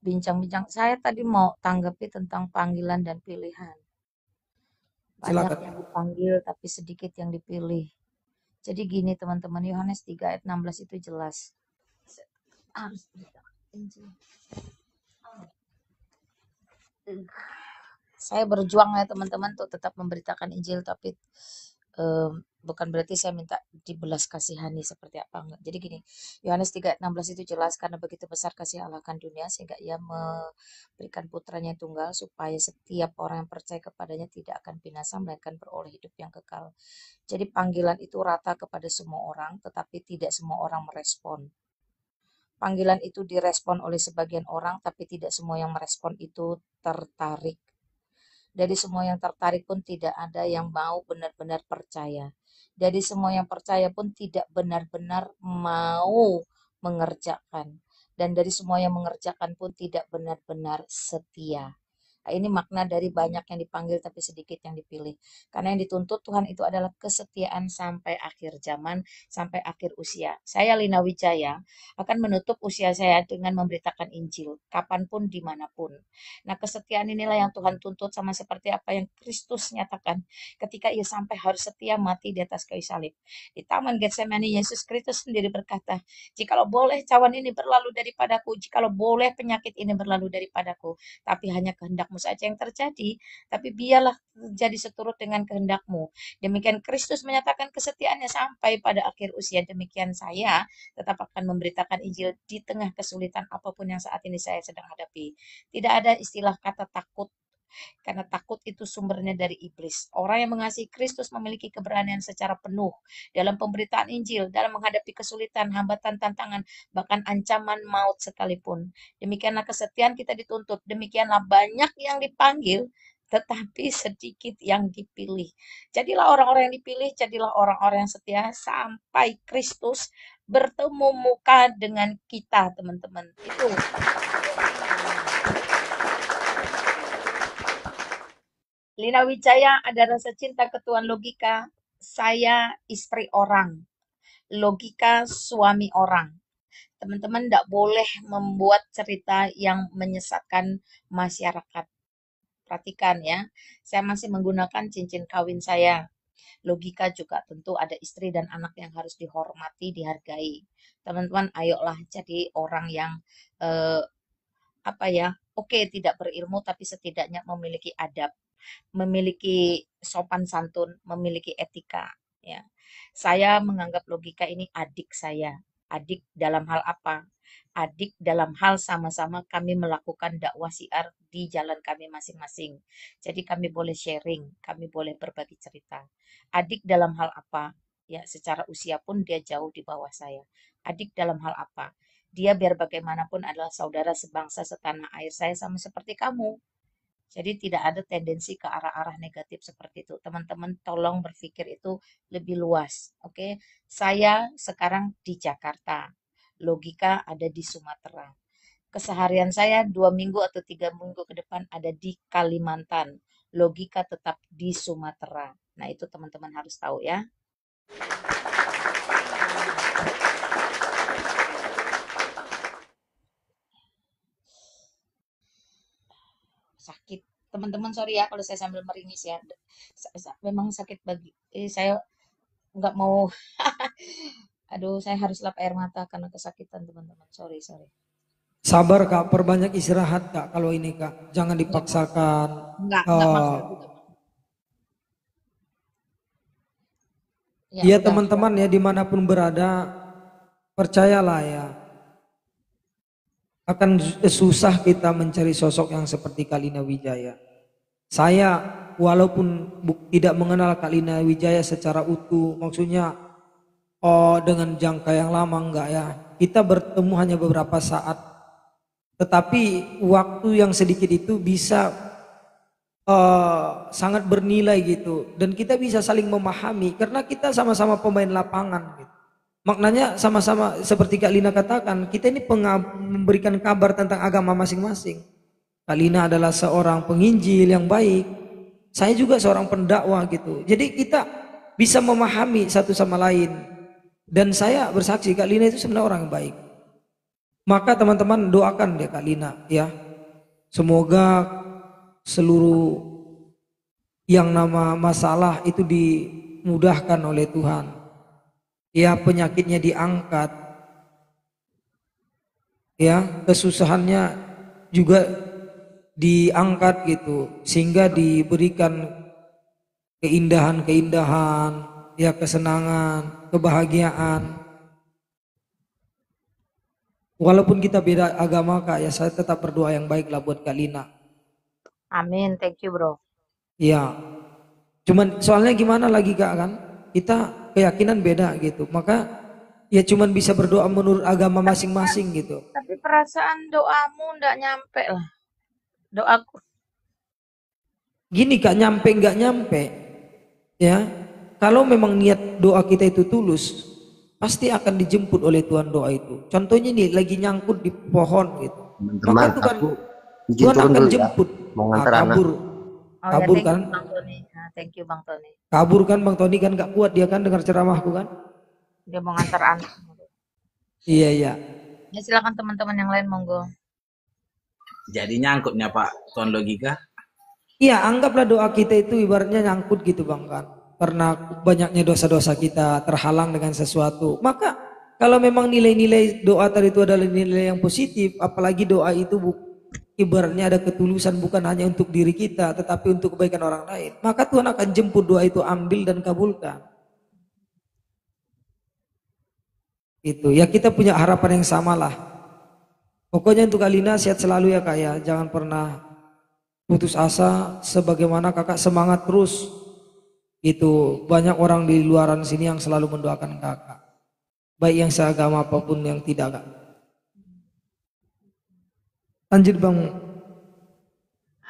bincang-bincang. Saya tadi mau tanggapi tentang panggilan dan pilihan. Banyak Silakan. yang dipanggil tapi sedikit yang dipilih. Jadi gini teman-teman, Yohanes 3 ayat 16 itu jelas. Harus saya berjuang ya teman-teman untuk tetap memberitakan Injil, tapi bukan berarti saya minta dibelas kasihani seperti apa, enggak. Jadi gini, Yohanes 3 ayat 16 itu jelas, karena begitu besar kasih Allah akan dunia sehingga ia memberikan putranya yang tunggal supaya setiap orang yang percaya kepadanya tidak akan binasa melainkan beroleh hidup yang kekal. Jadi panggilan itu rata kepada semua orang, tetapi tidak semua orang merespon. Panggilan itu direspon oleh sebagian orang, tapi tidak semua yang merespon itu tertarik. Dari semua yang tertarik pun tidak ada yang mau benar-benar percaya. Dari semua yang percaya pun tidak benar-benar mau mengerjakan. Dan dari semua yang mengerjakan pun tidak benar-benar setia. Nah, ini makna dari banyak yang dipanggil tapi sedikit yang dipilih. Karena yang dituntut Tuhan itu adalah kesetiaan sampai akhir zaman, sampai akhir usia. Saya Lina Wijaya akan menutup usia saya dengan memberitakan Injil, kapanpun, dimanapun. Nah, kesetiaan inilah yang Tuhan tuntut, sama seperti apa yang Kristus nyatakan ketika ia sampai harus setia mati di atas kayu salib. Di Taman Getsemani, Yesus Kristus sendiri berkata, "Jikalau boleh cawan ini berlalu daripadaku, jikalau boleh penyakit ini berlalu daripadaku, tapi hanya kehendakmu saja yang terjadi, tapi biarlah terjadi seturut dengan kehendakmu." Demikian Kristus menyatakan kesetiaannya sampai pada akhir usia. Demikian saya tetap akan memberitakan Injil di tengah kesulitan apapun yang saat ini saya sedang hadapi. Tidak ada istilah kata takut, karena takut itu sumbernya dari iblis. Orang yang mengasihi Kristus memiliki keberanian secara penuh dalam pemberitaan Injil, dalam menghadapi kesulitan, hambatan, tantangan, bahkan ancaman maut sekalipun. Demikianlah kesetiaan kita dituntut, demikianlah banyak yang dipanggil, tetapi sedikit yang dipilih. Jadilah orang-orang yang dipilih, jadilah orang-orang yang setia sampai Kristus bertemu muka dengan kita, teman-teman. Itu. Lina Wijaya ada rasa cinta ke Tuhan Logika. Saya istri orang. Logika suami orang. Teman-teman tidak boleh membuat cerita yang menyesatkan masyarakat. Perhatikan ya, saya masih menggunakan cincin kawin saya. Logika juga tentu ada istri dan anak yang harus dihormati, dihargai. Teman-teman, ayolah jadi orang yang oke, tidak berilmu tapi setidaknya memiliki adab, memiliki sopan santun, memiliki etika. Ya, saya menganggap Logika ini adik saya. Adik dalam hal apa? Adik dalam hal sama-sama kami melakukan dakwah siar di jalan kami masing-masing. Jadi kami boleh sharing, kami boleh berbagi cerita. Adik dalam hal apa? Ya, secara usia pun dia jauh di bawah saya. Adik dalam hal apa? Dia biar bagaimanapun adalah saudara sebangsa setanah air saya, sama seperti kamu. Jadi tidak ada tendensi ke arah-arah negatif seperti itu. Teman-teman tolong berpikir itu lebih luas. Oke, saya sekarang di Jakarta. Logika ada di Sumatera. Keseharian saya 2 minggu atau 3 minggu ke depan ada di Kalimantan. Logika tetap di Sumatera. Nah itu teman-teman harus tahu ya. Sakit. Teman-teman sorry ya kalau saya sambil meringis ya. Memang sakit bagi saya nggak mau. Aduh, saya harus lap air mata karena kesakitan teman-teman. Sorry. Sabar Kak, perbanyak istirahat Kak kalau ini Kak. Jangan dipaksakan. Enggak maksud gitu. Ya teman-teman ya dimanapun berada, percayalah ya. akan susah kita mencari sosok yang seperti Kalina Wijaya. Saya walaupun tidak mengenal Kalina Wijaya secara utuh, maksudnya dengan jangka yang lama enggak ya. Kita bertemu hanya beberapa saat, tetapi waktu yang sedikit itu bisa sangat bernilai gitu, dan kita bisa saling memahami karena kita sama-sama pemain lapangan gitu. Maknanya sama-sama seperti Kak Lina katakan, kita ini memberikan kabar tentang agama masing-masing. Kak Lina adalah seorang penginjil yang baik, saya juga seorang pendakwah gitu. Jadi kita bisa memahami satu sama lain, dan saya bersaksi Kak Lina itu sebenarnya orang yang baik. Maka teman-teman doakan dia Kak Lina ya, semoga seluruh yang nama masalah itu dimudahkan oleh Tuhan. Ya, penyakitnya diangkat. Ya, kesusahannya juga diangkat gitu, sehingga diberikan keindahan-keindahan, ya kesenangan, kebahagiaan. Walaupun kita beda agama Kak ya, saya tetap berdoa yang baiklah buat Kak Lina. Amin, thank you bro. Iya, cuman soalnya gimana lagi Kak kan, kita keyakinan beda gitu, maka ya cuman bisa berdoa menurut agama masing-masing gitu. Tapi perasaan doamu ndak nyampe lah. Doaku. Gini Kak, nyampe nggak nyampe ya, kalau memang niat doa kita itu tulus, pasti akan dijemput oleh Tuhan doa itu. Contohnya nih lagi nyangkut di pohon gitu, Teman-teman, maka Tuhan aku izin Tuhan turun akan dulu ya, jemput. mau ngantar anak. Kabur, Oh ya, kabur thank kan, you Bang Tony. Nah, thank you Bang Tony. kabur kan Bang Tony kan, gak kuat dia kan dengar ceramahku kan. Dia mau ngantar anak. Iya iya. Ya silakan teman-teman yang lain monggo. Jadi nyangkutnya Pak Tuan Logika. Iya, anggaplah doa kita itu ibaratnya nyangkut gitu Bang kan. Karena banyaknya dosa-dosa kita terhalang dengan sesuatu. Maka kalau memang nilai-nilai doa tadi itu adalah nilai yang positif, apalagi doa itu ibaratnya ada ketulusan bukan hanya untuk diri kita, tetapi untuk kebaikan orang lain. Maka Tuhan akan jemput doa itu, ambil dan kabulkan. Itu ya, kita punya harapan yang sama lah. Pokoknya untuk Alina sehat selalu ya Kak ya. Jangan pernah putus asa, sebagaimana Kakak semangat terus. Itu banyak orang di luaran sini yang selalu mendoakan Kakak, baik yang seagama apapun yang tidak Kak. Lanjut Bang.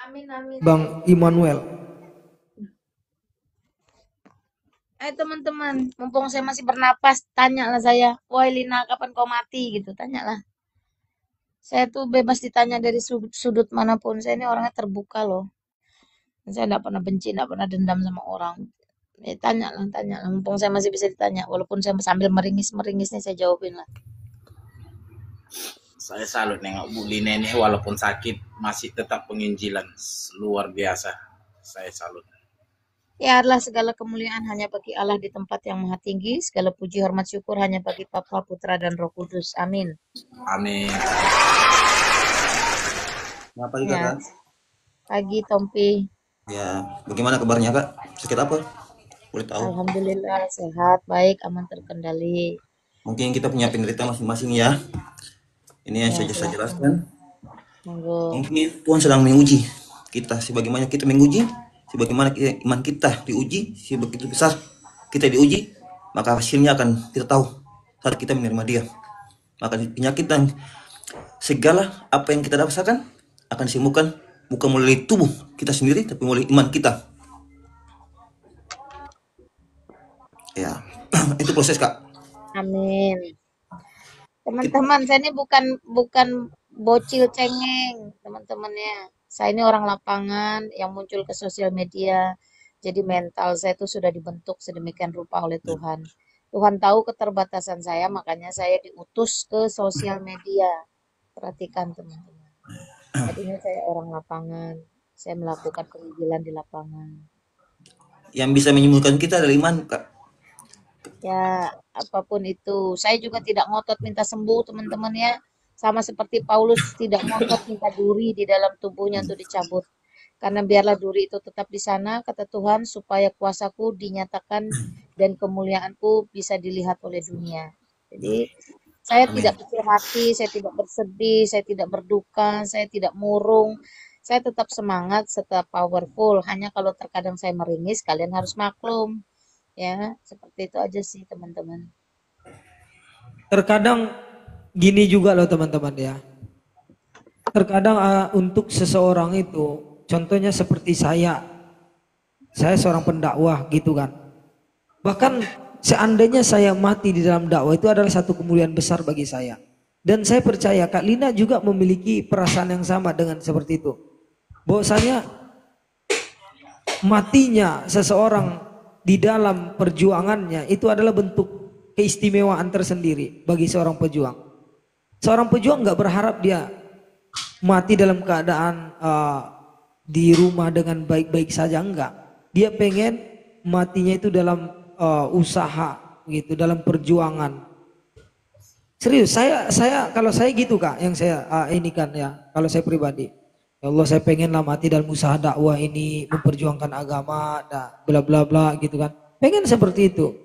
Amin amin. Bang Immanuel. Ayo teman-teman, mumpung saya masih bernapas, tanyalah saya, woi Lina kapan kau mati gitu, tanyalah. Saya tuh bebas ditanya dari sudut manapun, saya ini orangnya terbuka loh. Saya tidak pernah benci, tidak pernah dendam sama orang. Tanyalah, mumpung saya masih bisa ditanya, walaupun saya sambil meringis-meringis nih saya jawabin lah. Saya salut nengok Bu Lina ini walaupun sakit masih tetap penginjilan. Luar biasa. Saya salut. Ya Allah, segala kemuliaan hanya bagi Allah di tempat yang maha tinggi, segala puji hormat syukur hanya bagi Bapa, Putra dan Roh Kudus. Amin. Amin. Selamat pagi Ya. Kakak. Pagi Tompi. Ya, bagaimana kabarnya Kak? Sakit apa? Boleh tahu? Alhamdulillah sehat, baik, aman terkendali. Mungkin kita punya penderita masing-masing ya. Ini yang Ya, saya silakan. jelaskan. Monggo. Mungkin Tuhan sedang menguji kita, sebagaimana kita menguji, sebagaimana iman kita diuji, sebegitu besar kita diuji, maka hasilnya akan kita tahu saat kita menerima Dia. Maka penyakit dan segala apa yang kita rasakan akan disembuhkan bukan melalui tubuh kita sendiri, tapi melalui iman kita. Ya, itu proses Kak. Amin. Teman-teman, saya ini bukan bocil cengeng, teman-temannya. Saya ini orang lapangan yang muncul ke sosial media. Jadi mental saya itu sudah dibentuk sedemikian rupa oleh Tuhan. Tuhan tahu keterbatasan saya, makanya saya diutus ke sosial media. Perhatikan teman-teman. Tadinya saya orang lapangan. Saya melakukan penginjilan di lapangan. Yang bisa menyembuhkan kita adalah iman Kak. Ya, apapun itu. Saya juga tidak ngotot minta sembuh, teman-teman ya. Sama seperti Paulus tidak ngotot minta duri di dalam tubuhnya untuk dicabut. Karena biarlah duri itu tetap di sana, kata Tuhan, supaya kuasaku dinyatakan dan kemuliaanku bisa dilihat oleh dunia. Jadi, Saya Amin. tidak kecil hati, saya tidak bersedih, saya tidak berduka, saya tidak murung. Saya tetap semangat, tetap powerful. Hanya kalau terkadang saya meringis, kalian harus maklum. Ya, seperti itu aja sih teman-teman. Terkadang gini juga loh teman-teman ya. Terkadang untuk seseorang itu, contohnya seperti saya seorang pendakwah gitu kan. Bahkan seandainya saya mati di dalam dakwah itu adalah satu kemuliaan besar bagi saya. Dan saya percaya Kak Lina juga memiliki perasaan yang sama dengan seperti itu. Bahwasanya matinya seseorang di dalam perjuangannya itu adalah bentuk keistimewaan tersendiri bagi seorang pejuang. Seorang pejuang nggak berharap dia mati dalam keadaan di rumah dengan baik-baik saja, enggak. Dia pengen matinya itu dalam usaha gitu, dalam perjuangan. Serius, saya kalau saya gitu Kak, yang saya ini kan ya, kalau saya pribadi. Ya Allah, saya pengenlah mati dalam usaha dakwah ini, memperjuangkan agama, bla bla bla gitu kan. Pengen seperti itu.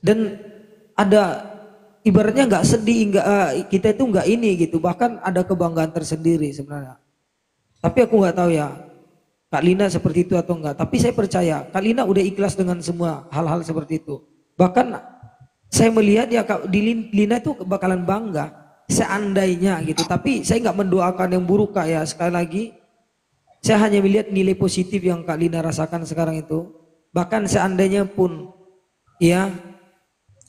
Dan ada ibaratnya nggak sedih, nggak kita itu nggak ini gitu, bahkan ada kebanggaan tersendiri sebenarnya. Tapi aku nggak tahu ya Kak Lina seperti itu atau enggak. Tapi saya percaya Kak Lina udah ikhlas dengan semua hal-hal seperti itu. Bahkan saya melihat ya Kak Lina itu bakalan bangga seandainya gitu. Tapi saya nggak mendoakan yang buruk Kak ya. Sekali lagi saya hanya melihat nilai positif yang Kak Lina rasakan sekarang itu. Bahkan seandainya pun ya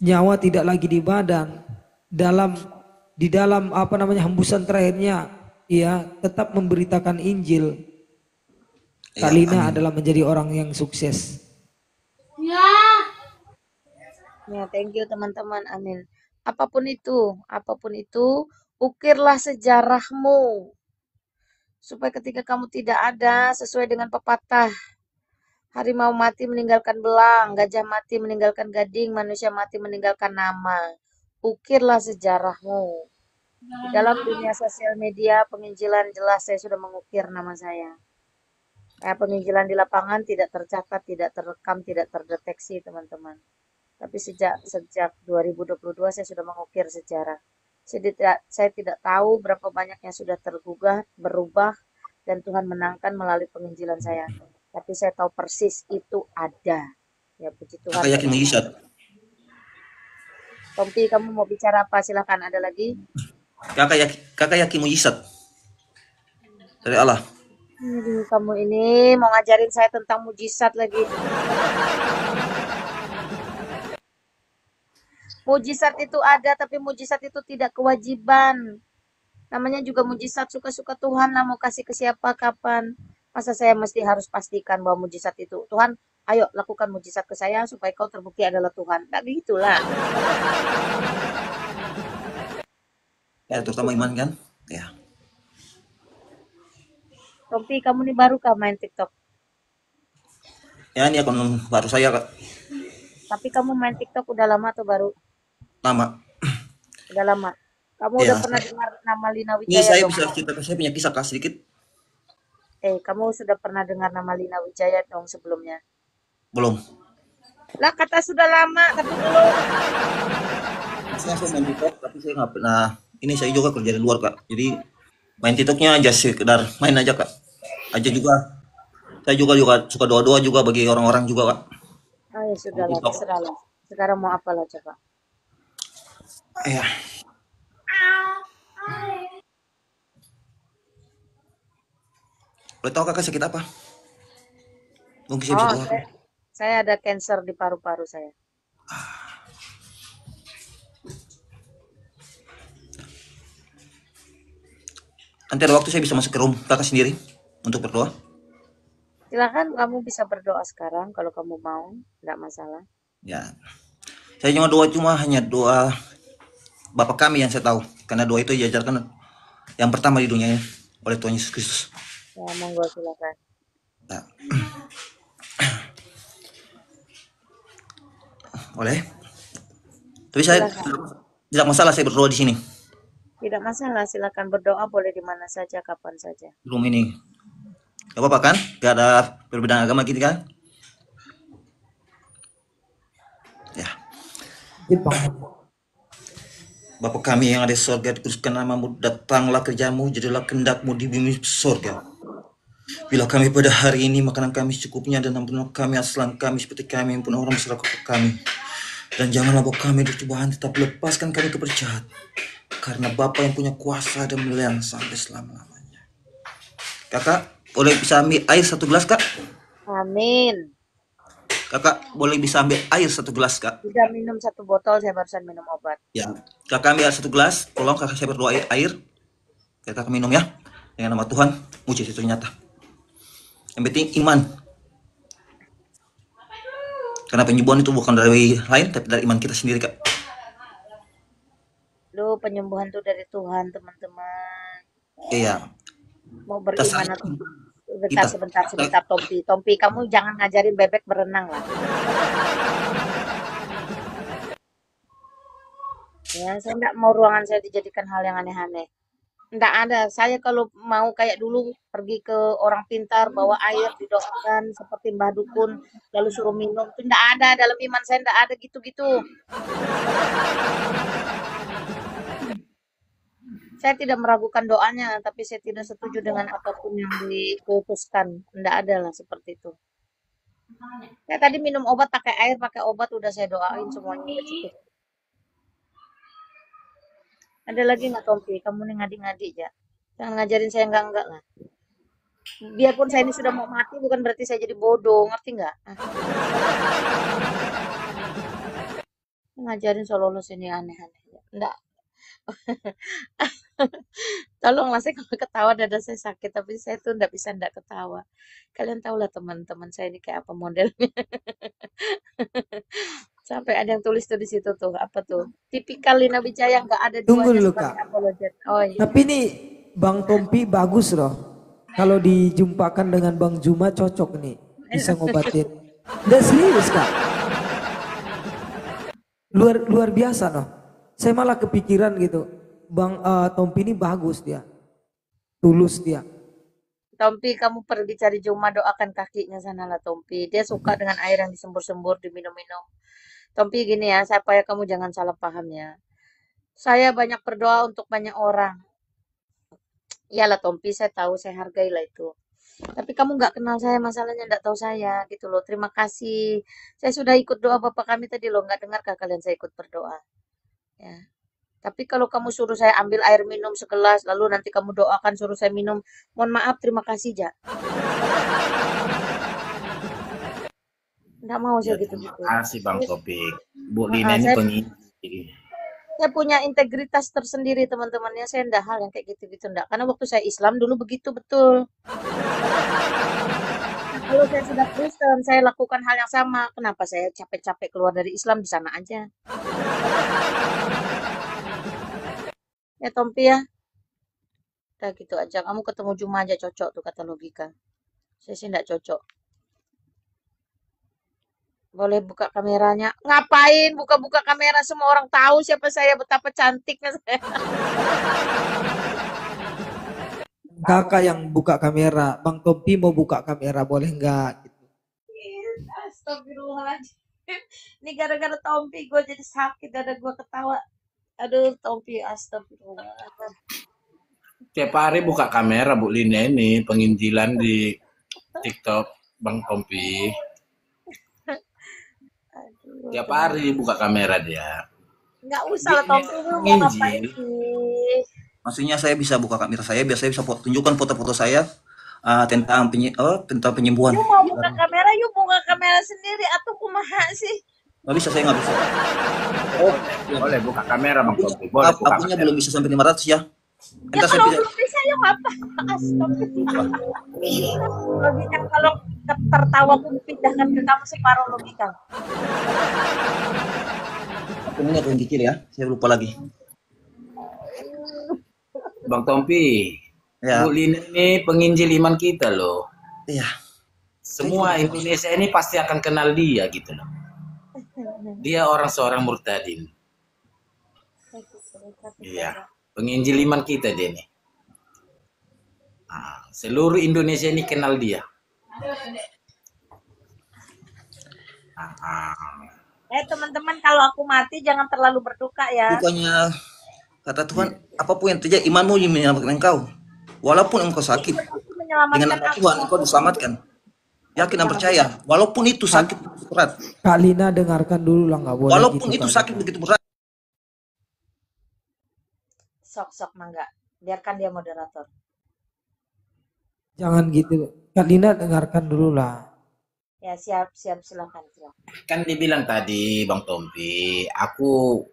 nyawa tidak lagi di badan, di dalam apa namanya hembusan terakhirnya ya tetap memberitakan Injil. Kak Ya, Lina amin. adalah menjadi orang yang sukses. Ya, thank you teman-teman. Amin. Apapun itu, ukirlah sejarahmu. Supaya ketika kamu tidak ada, sesuai dengan pepatah, harimau mati meninggalkan belang, gajah mati meninggalkan gading, manusia mati meninggalkan nama. Ukirlah sejarahmu. Di dalam dunia sosial media, penginjilan jelas saya sudah mengukir nama saya. Penginjilan di lapangan tidak tercatat, tidak terekam, tidak terdeteksi, teman-teman. Tapi sejak 2022 saya sudah mengukir sejarah. Saya tidak tahu berapa banyak yang sudah tergugah, berubah, dan Tuhan menangkan melalui penginjilan saya. Tapi saya tahu persis itu ada. Ya puji Tuhan. Kakak yakin mujizat? Tompi, kamu mau bicara apa? Silahkan, ada lagi? Kakak yakin mujizat dari Allah? Kamu ini mau ngajarin saya tentang mujizat lagi. Mujizat itu ada, tapi mujizat itu tidak kewajiban. Namanya juga mujizat, suka-suka Tuhan lah mau kasih ke siapa kapan. Masa saya mesti harus pastikan bahwa mujizat itu Tuhan, ayo lakukan mujizat ke saya supaya kau terbukti adalah Tuhan. Nggak begitulah. Ya, terutama iman kan? Ya. Tompi, kamu nih baru kah main TikTok? Ya, ini akun baru saya Kak. Tapi kamu main TikTok udah lama atau baru? Lama. Udah lama. Kamu udah Ya. pernah dengar nama Lina Ini Wijaya saya dong? bisa cerita, saya punya kisah Kak sedikit. Kamu sudah pernah dengar nama Lina Wijaya dong sebelumnya? Belum. Lah kata sudah lama tapi belum. Saya main TikTok, tapi saya nggak pernah. Ini saya juga kerja di luar Kak. Jadi main TikToknya aja sekedar main aja Kak. Aja juga. Saya juga suka doa-doa juga bagi orang-orang juga Kak. Ah ya sudah lah, TikTok. terserah lah. Sekarang mau apa lah coba? Ya. Boleh tahu Kakak sakit apa? Mungkin saya bisa Oh, doa. saya ada cancer di paru-paru saya. Nanti ada waktu saya bisa masuk ke room Kakak sendiri untuk berdoa. Silakan kamu bisa berdoa sekarang kalau kamu mau, nggak masalah. Ya. Saya cuma hanya doa Bapa kami yang saya tahu, karena doa itu diajarkan yang pertama di dunia oleh Tuhan Yesus Kristus. Ya, monggo silakan. Nah. Boleh? Tapi saya tidak masalah saya berdoa di sini. Tidak masalah, silakan berdoa boleh di mana saja, kapan saja. Room ini. Gak apa-apa kan? Gak ada perbedaan agama gitu kan? Ya. Bapa kami yang ada di sorga, dikuduskan namamu, datanglah kerjamu, jadilah kehendakmu di bumi sorga. Bila kami pada hari ini makanan kami secukupnya, dan ampunilah kami kesalahan kami seperti kami ampun orang bersalah kepada kami. Dan janganlah bawa kami dari cobaan, tetapi lepaskan kami kepada jahat. Karena Bapa yang punya kuasa dan mulia sampai selama-lamanya. Kakak, boleh bisa ambil air 1 gelas, Kak? Amin. Kakak, boleh bisa ambil air 1 gelas, Kak? Sudah minum 1 botol, saya barusan minum obat. Ya, kakak ambil air 1 gelas. Tolong kakak saya berdoa air. Kakak minum ya. Dengan nama Tuhan, mujizat itu nyata. Yang penting iman. Karena penyembuhan itu bukan dari lain, tapi dari iman kita sendiri, Kak. Lu penyembuhan tuh dari Tuhan, teman-teman. Iya. Mau Kita beriman saling- atau sebentar, Tompi, kamu jangan ngajarin bebek berenang lah. Ya, saya nggak mau ruangan saya dijadikan hal yang aneh-aneh. Nggak ada. Saya kalau mau kayak dulu pergi ke orang pintar, bawa air, didoakan seperti Mbah Dukun, lalu suruh minum. Itu nggak ada. Dalam iman saya nggak ada gitu-gitu. Saya tidak meragukan doanya, tapi saya tidak setuju dengan apapun yang diputuskan. Nggak ada lah seperti itu. Saya tadi minum obat pakai air, pakai obat udah saya doain semuanya udah cukup. Ada lagi nggak Tompi? Kamu nih ngadi-ngadi ya. Jangan ngajarin saya enggak lah. Biarpun saya ini sudah mau mati, bukan berarti saya jadi bodoh, ngerti nggak? Ngajarin sololos ini aneh-aneh. Enggak. Tolonglah, saya kalau ketawa dada saya sakit, tapi saya tuh nggak bisa nggak ketawa. Kalian tahulah teman-teman saya ini kayak apa modelnya. Sampai ada yang tulis tuh di situ tuh, apa tuh? Tipikal Lina Wijaya nggak ada Tunggu duanya dulu, sebagai Kak. apologet. Oh iya. Tapi nih Bang Tompi bagus loh. Kalau dijumpakan dengan Bang Juma cocok nih. Bisa ngobatin. Udah serius, Kak. Luar biasa loh. Saya malah kepikiran gitu. Bang Tompi ini bagus dia. Tulus dia. Tompi, kamu pergi cari Juma, doakan kakinya sana lah Tompi. Dia suka dengan air yang disembur-sembur, diminum-minum. Tompi gini ya, supaya kamu jangan salah paham ya. Saya banyak berdoa untuk banyak orang. Iyalah Tompi, saya tahu, saya hargai lah itu. Tapi kamu nggak kenal saya, masalahnya nggak tahu saya gitu loh. Terima kasih. Saya sudah ikut doa Bapak kami tadi loh, nggak dengarkah kalian saya ikut berdoa? Ya. Tapi kalau kamu suruh saya ambil air minum segelas, lalu nanti kamu doakan suruh saya minum, mohon maaf, terima kasih, Ja. Nggak mau Ya, saya terima gitu-gitu. kasih Bang Topik. Bu Lina ini Saya, pengisi. saya punya integritas tersendiri teman-temannya. Saya ndak hal yang kayak gitu-gitu ndak. Karena waktu saya Islam dulu begitu betul. Kalau saya sudah Kristen, saya lakukan hal yang sama. Kenapa saya capek-capek keluar dari Islam, di sana aja? Ya Tompi ya, udah gitu aja. Kamu ketemu Juma aja cocok tuh kata logika. Saya sih ndak cocok. Boleh buka kameranya. Ngapain buka-buka kamera? Semua orang tahu siapa saya, betapa cantiknya saya. Kakak yang buka kamera. Bang Tompi mau buka kamera boleh nggak? Gitu. Astagfirullahaladzim. Ini gara-gara Tompi gue jadi sakit, dada gue ketawa. Aduh Tompi, astagfirullah. Tiap hari buka kamera Bu Lina ini penginjilan di TikTok Bang Tompi. Aduh, Tiap hari buka kamera dia. nggak usah lah Tompi, lu mau ngapain Penginjil. sih? Maksudnya saya bisa buka kamera saya, biar saya bisa tunjukkan foto-foto saya tentang penyembuhan. Yuk mau buka kamera, yuk buka kamera sendiri atau kumaha sih? Nggak bisa, saya nggak bisa. Oh, boleh buka kamera Bang Tompi. Boleh buka Akunnya kamera. belum bisa sampai 500 ya. Ya Entar saya kalau bisa. belum bisa yuk apa? Astagfirullah. Logika kalau tertawa pun pindahkan ke kamu separuh logika. Akunnya akun kecil ya, saya lupa lagi. Bang Tompi. Ya, Bu Lina ini penginjil iman kita loh. iya. Semua Indonesia ini pasti akan kenal dia gitu loh. Dia seorang murtadin. Iya, penginjil iman kita dia nih. Nah, seluruh Indonesia ini kenal dia. Teman-teman, kalau aku mati jangan terlalu berduka ya. Bukannya Kata Tuhan, apapun yang terjadi, imanmu yang menyelamatkan engkau. Walaupun engkau sakit, Itu dengan menyelamatkan nama aku. Tuhan engkau diselamatkan. Tapi Yakin dan jangan percaya, walaupun itu sakit begitu berat, Kak Lina dengarkan dulu lah, nggak boleh walaupun gitu itu Kak sakit Lina. begitu berat, sok-sok mangga. Biarkan dia moderator. Jangan gitu. Kak Lina dengarkan dulu lah. Ya, siap silakan. Kan dibilang tadi Bang Tompi, aku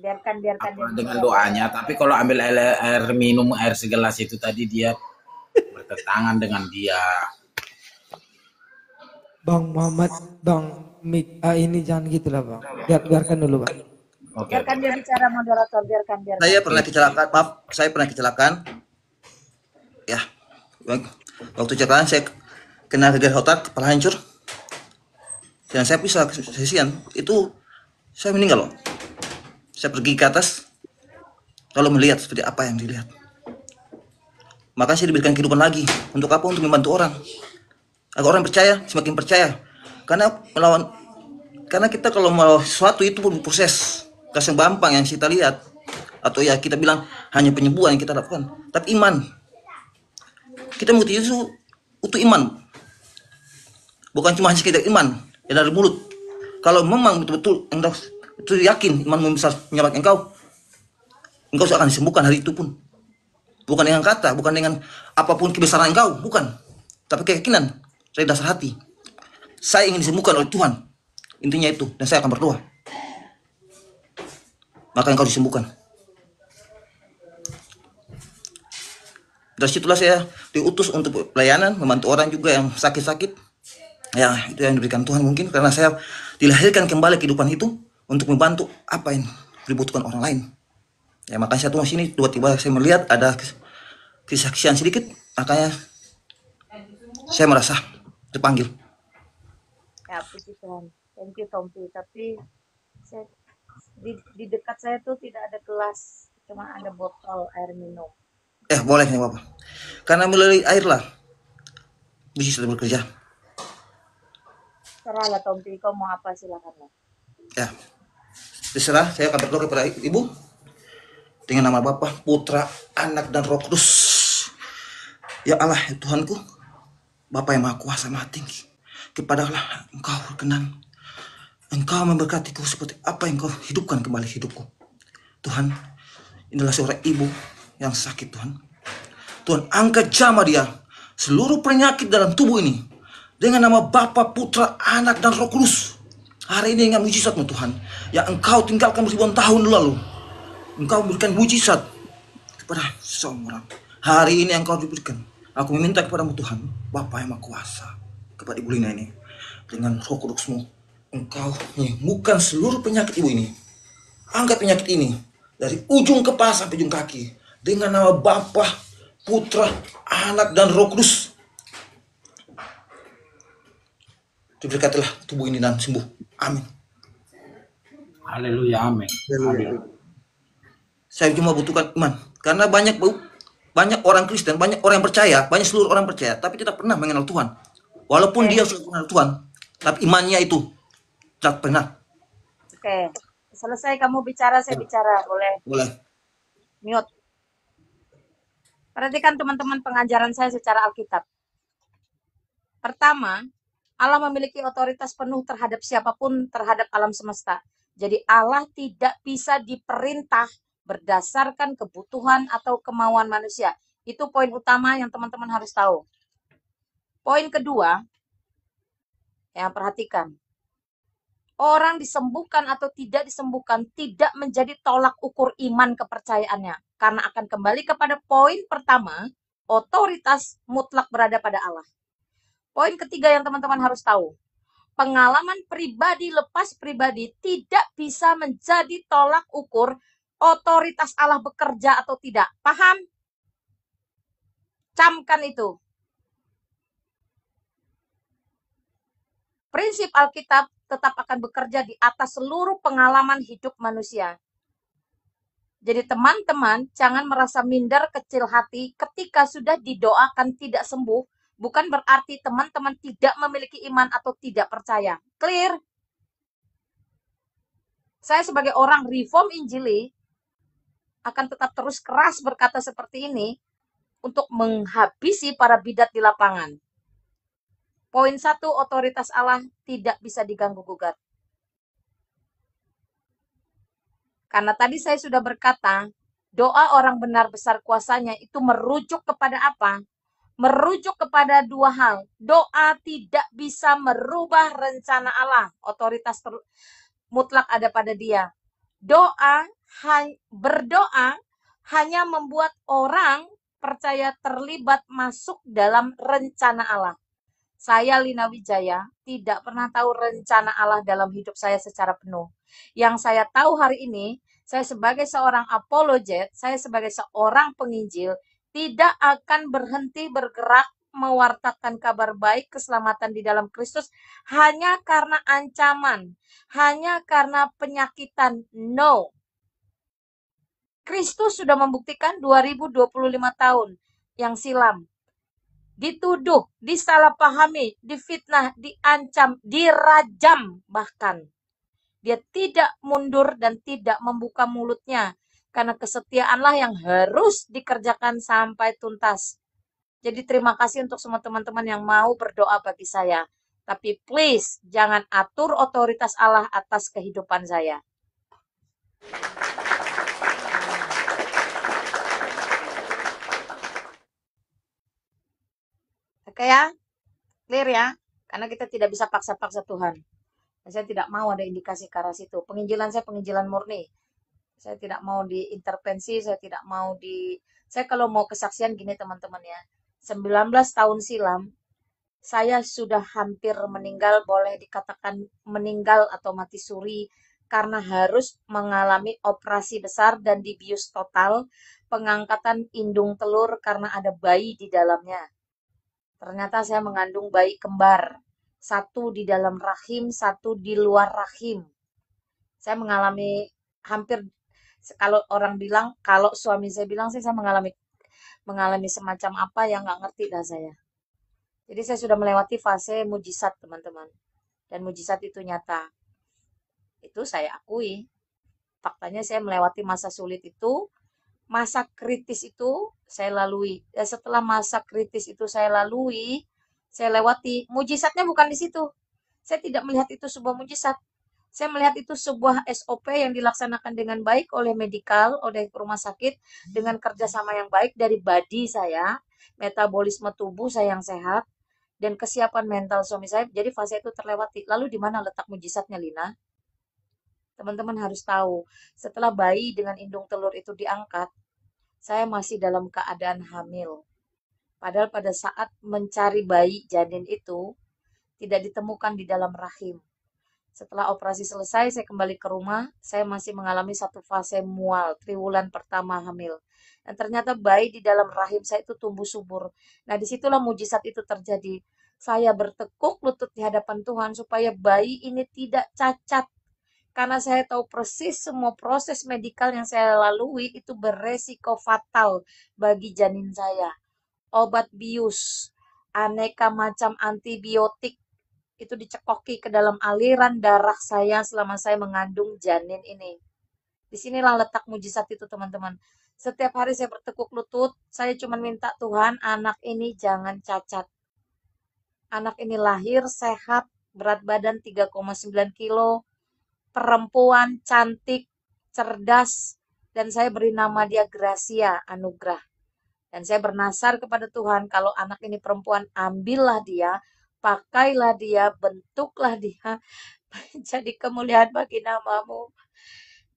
Biarkan dia dengan moderator. doanya, tapi kalau ambil air minum air segelas itu tadi dia bertentangan dengan dia. Bang Muhammad, Bang Mik, ini jangan gitu lah Bang. Biarkan dulu Bang. Oke. Biarkan dia bicara moderator, biarkan. saya pernah kecelakaan, maaf, saya pernah kecelakaan, ya, waktu kecelakaan saya kena gagal otak, kepala hancur, dan saya pisah sesian, itu saya meninggal loh. Saya pergi ke atas, lalu melihat seperti apa yang dilihat. Maka saya diberikan kehidupan lagi. Untuk apa? Untuk membantu orang. Agar orang percaya, semakin percaya. Karena kita kalau mau sesuatu itu pun proses. Kasih gampang yang kita lihat. Atau ya kita bilang hanya penyembuhan yang kita lakukan. Tapi iman. Kita mengerti itu untuk iman. Bukan cuma hanya sekedar iman yang dari mulut. Kalau memang betul-betul itu yakin imanmu bisa menyelamatkan engkau akan disembuhkan hari itu pun. Bukan dengan kata, bukan dengan apapun kebesaran engkau, bukan. Tapi keyakinan dari dasar hati. Saya ingin disembuhkan oleh Tuhan. Intinya itu, dan saya akan berdoa. Maka engkau disembuhkan. Dari situlah saya diutus untuk pelayanan, membantu orang juga yang sakit-sakit. Ya, itu yang diberikan Tuhan mungkin, karena saya dilahirkan kembali kehidupan itu untuk membantu apa yang dibutuhkan orang lain. Ya, makanya saya tunggu sini, tiba-tiba saya melihat ada kesaksian sedikit, makanya saya merasa dipanggil. Ya, puji Tuhan. Thank you, Tompi. Tapi saya, di dekat saya tuh tidak ada gelas, cuma ada botol air minum. Boleh nih Bapak. Karena melalui air lah bisa bekerja. Serahlah, Tompi. Kau mau apa, silakan. Ya, terserah. Saya akan berdoa kepada Ibu dengan nama Bapa, Putra, Anak, dan Roh Kudus. Ya Allah, ya Tuhanku, Bapa yang Maha Kuasa, Maha Tinggi, kepadalah Engkau berkenan. Engkau memberkatiku seperti apa yang Engkau hidupkan kembali hidupku. Tuhan, inilah seorang ibu yang sakit, Tuhan. Tuhan, angkat jamah dia seluruh penyakit dalam tubuh ini dengan nama Bapa, Putra, Anak, dan Roh Kudus. Hari ini dengan mujizat-Mu Tuhan, yang Engkau tinggalkan ribuan tahun lalu. Engkau berikan mujizat kepada seseorang. Hari ini Engkau diberikan. Aku meminta kepadamu Tuhan, Bapa yang Maha Kuasa, kepada Ibu Lina ini, dengan Roh Kudus-Mu, Engkau menyembuhkan seluruh penyakit ibu ini. Angkat penyakit ini dari ujung kepala sampai ujung kaki dengan nama Bapa, Putra, Anak, dan Roh Kudus. Diberkatilah tubuh ini dan sembuh. Amin. Haleluya, amin. Saya cuma butuhkan iman, karena banyak orang Kristen, banyak orang yang percaya, banyak seluruh orang percaya, tapi tidak pernah mengenal Tuhan. Walaupun dia sudah mengenal Tuhan, tapi imannya itu tidak pernah. Oke, selesai kamu bicara, saya bicara. Boleh. Mute. Perhatikan teman-teman pengajaran saya secara Alkitab. Pertama, Allah memiliki otoritas penuh terhadap siapapun terhadap alam semesta. Jadi Allah tidak bisa diperintah berdasarkan kebutuhan atau kemauan manusia. Itu poin utama yang teman-teman harus tahu. Poin kedua, ya perhatikan. Orang disembuhkan atau tidak disembuhkan tidak menjadi tolak ukur iman kepercayaannya. Karena akan kembali kepada poin pertama, otoritas mutlak berada pada Allah. Poin ketiga yang teman-teman harus tahu, pengalaman pribadi lepas pribadi tidak bisa menjadi tolak ukur otoritas Allah bekerja atau tidak. Paham? Camkan itu. Prinsip Alkitab tetap akan bekerja di atas seluruh pengalaman hidup manusia. Jadi teman-teman jangan merasa minder, kecil hati ketika sudah didoakan tidak sembuh. Bukan berarti teman-teman tidak memiliki iman atau tidak percaya. Clear? Saya sebagai orang Reform Injili, akan tetap terus keras berkata seperti ini untuk menghabisi para bidat di lapangan. Poin 1, otoritas Allah tidak bisa diganggu-gugat. Karena tadi saya sudah berkata, doa orang benar besar kuasanya itu merujuk kepada apa? Merujuk kepada dua hal. Doa tidak bisa merubah rencana Allah. Otoritas mutlak ada pada dia. Berdoa hanya membuat orang percaya terlibat masuk dalam rencana Allah. Saya, Lina Wijaya, tidak pernah tahu rencana Allah dalam hidup saya secara penuh. Yang saya tahu hari ini, saya sebagai seorang apologet, saya sebagai seorang penginjil, tidak akan berhenti bergerak mewartakan kabar baik keselamatan di dalam Kristus hanya karena ancaman, hanya karena penyakitan. No. Kristus sudah membuktikan 2025 tahun yang silam. Dituduh, disalahpahami, difitnah, diancam, dirajam bahkan. Dia tidak mundur dan tidak membuka mulutnya. Karena kesetiaanlah yang harus dikerjakan sampai tuntas. Jadi terima kasih untuk semua teman-teman yang mau berdoa bagi saya. Tapi please, jangan atur otoritas Allah atas kehidupan saya. Oke ya? Clear ya? Karena kita tidak bisa paksa-paksa Tuhan. Saya tidak mau ada indikasi ke arah situ. Penginjilan saya penginjilan murni. Saya tidak mau diintervensi, saya tidak mau saya kalau mau kesaksian gini teman-teman ya. 19 tahun silam, saya sudah hampir meninggal, boleh dikatakan meninggal atau mati suri, karena harus mengalami operasi besar dan dibius total, pengangkatan indung telur karena ada bayi di dalamnya. Ternyata saya mengandung bayi kembar. Satu di dalam rahim, satu di luar rahim. Saya mengalami hampir, kalau orang bilang, kalau suami saya bilang sih saya mengalami semacam apa yang nggak ngerti dah saya. Jadi saya sudah melewati fase mujizat teman-teman. Dan mujizat itu nyata. Itu saya akui. Faktanya saya melewati masa sulit itu, masa kritis itu saya lalui. Dan setelah masa kritis itu saya lalui, saya lewati. Mujizatnya bukan di situ. Saya tidak melihat itu sebuah mujizat. Saya melihat itu sebuah SOP yang dilaksanakan dengan baik oleh medikal, oleh rumah sakit, dengan kerjasama yang baik dari body saya, metabolisme tubuh saya yang sehat, dan kesiapan mental suami saya. Jadi fase itu terlewati. Lalu di mana letak mujizatnya, Lina? Teman-teman harus tahu, setelah bayi dengan indung telur itu diangkat, saya masih dalam keadaan hamil. Padahal pada saat mencari bayi janin itu, tidak ditemukan di dalam rahim. Setelah operasi selesai, saya kembali ke rumah. Saya masih mengalami satu fase mual, triwulan pertama hamil. Dan ternyata bayi di dalam rahim saya itu tumbuh subur. Nah, disitulah mujizat itu terjadi. Saya bertekuk lutut di hadapan Tuhan supaya bayi ini tidak cacat. Karena saya tahu persis semua proses medikal yang saya lalui itu beresiko fatal bagi janin saya. Obat bius, aneka macam antibiotik, itu dicekoki ke dalam aliran darah saya selama saya mengandung janin ini. Disinilah letak mujizat itu teman-teman. Setiap hari saya bertekuk lutut, saya cuma minta Tuhan, anak ini jangan cacat. Anak ini lahir sehat, berat badan 3,9 kilo, perempuan, cantik, cerdas, dan saya beri nama dia Gracia, anugerah. Dan saya bernasar kepada Tuhan, kalau anak ini perempuan, ambillah dia, pakailah dia, bentuklah dia, jadi kemuliaan bagi namamu.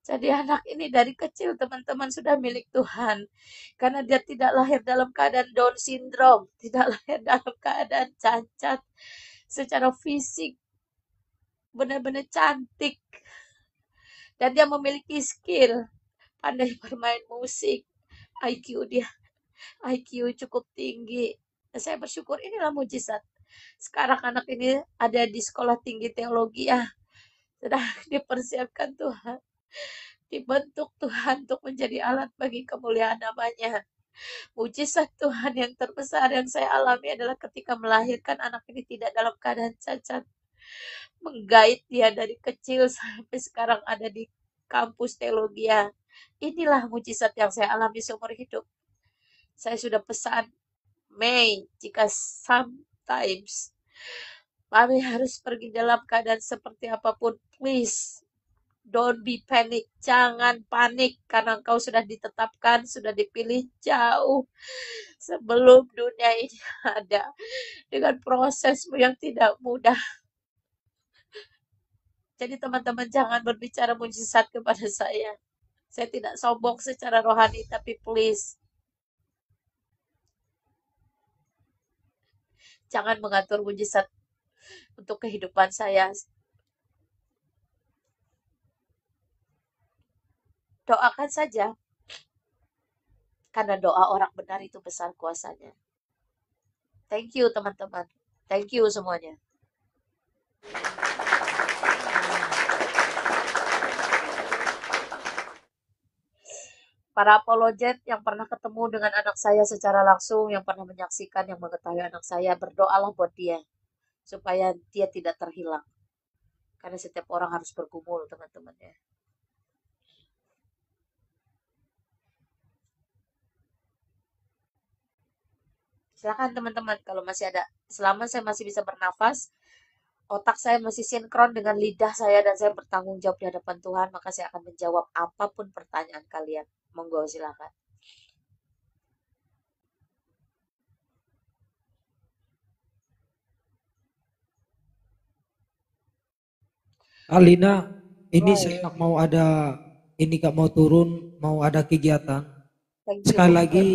Jadi anak ini dari kecil teman-teman sudah milik Tuhan. Karena dia tidak lahir dalam keadaan Down syndrome, tidak lahir dalam keadaan cacat. Secara fisik, benar-benar cantik. Dan dia memiliki skill, pandai bermain musik, IQ cukup tinggi. Dan saya bersyukur inilah mujizat. Sekarang anak ini ada di sekolah tinggi teologi ya. Sudah dipersiapkan Tuhan. Dibentuk Tuhan untuk menjadi alat bagi kemuliaan namanya. Mujizat Tuhan yang terbesar yang saya alami adalah ketika melahirkan anak ini tidak dalam keadaan cacat. Menggait dia dari kecil sampai sekarang ada di kampus teologi ya. Inilah mujizat yang saya alami seumur hidup. Saya sudah pesan, Mei, jika sometimes Mami harus pergi dalam keadaan seperti apapun, please don't be panic. Jangan panik karena engkau sudah ditetapkan, sudah dipilih jauh sebelum dunia ini ada. Dengan prosesmu yang tidak mudah. Jadi teman-teman jangan berbicara mujizat kepada saya. Saya tidak sombong secara rohani, tapi please jangan mengatur mujizat untuk kehidupan saya. Doakan saja. Karena doa orang benar itu besar kuasanya. Thank you teman-teman. Thank you semuanya. Para apologet yang pernah ketemu dengan anak saya secara langsung, yang pernah menyaksikan, yang mengetahui anak saya, berdoalah buat dia. Supaya dia tidak terhilang. Karena setiap orang harus bergumul, teman-teman ya. Silakan teman-teman, kalau masih ada, selama saya masih bisa bernafas, otak saya masih sinkron dengan lidah saya dan saya bertanggung jawab di hadapan Tuhan, maka saya akan menjawab apapun pertanyaan kalian. Monggo silakan. Alina, ini Wow. saya mau ada, ini Kak mau turun, mau ada kegiatan. Thank you. Sekali lagi,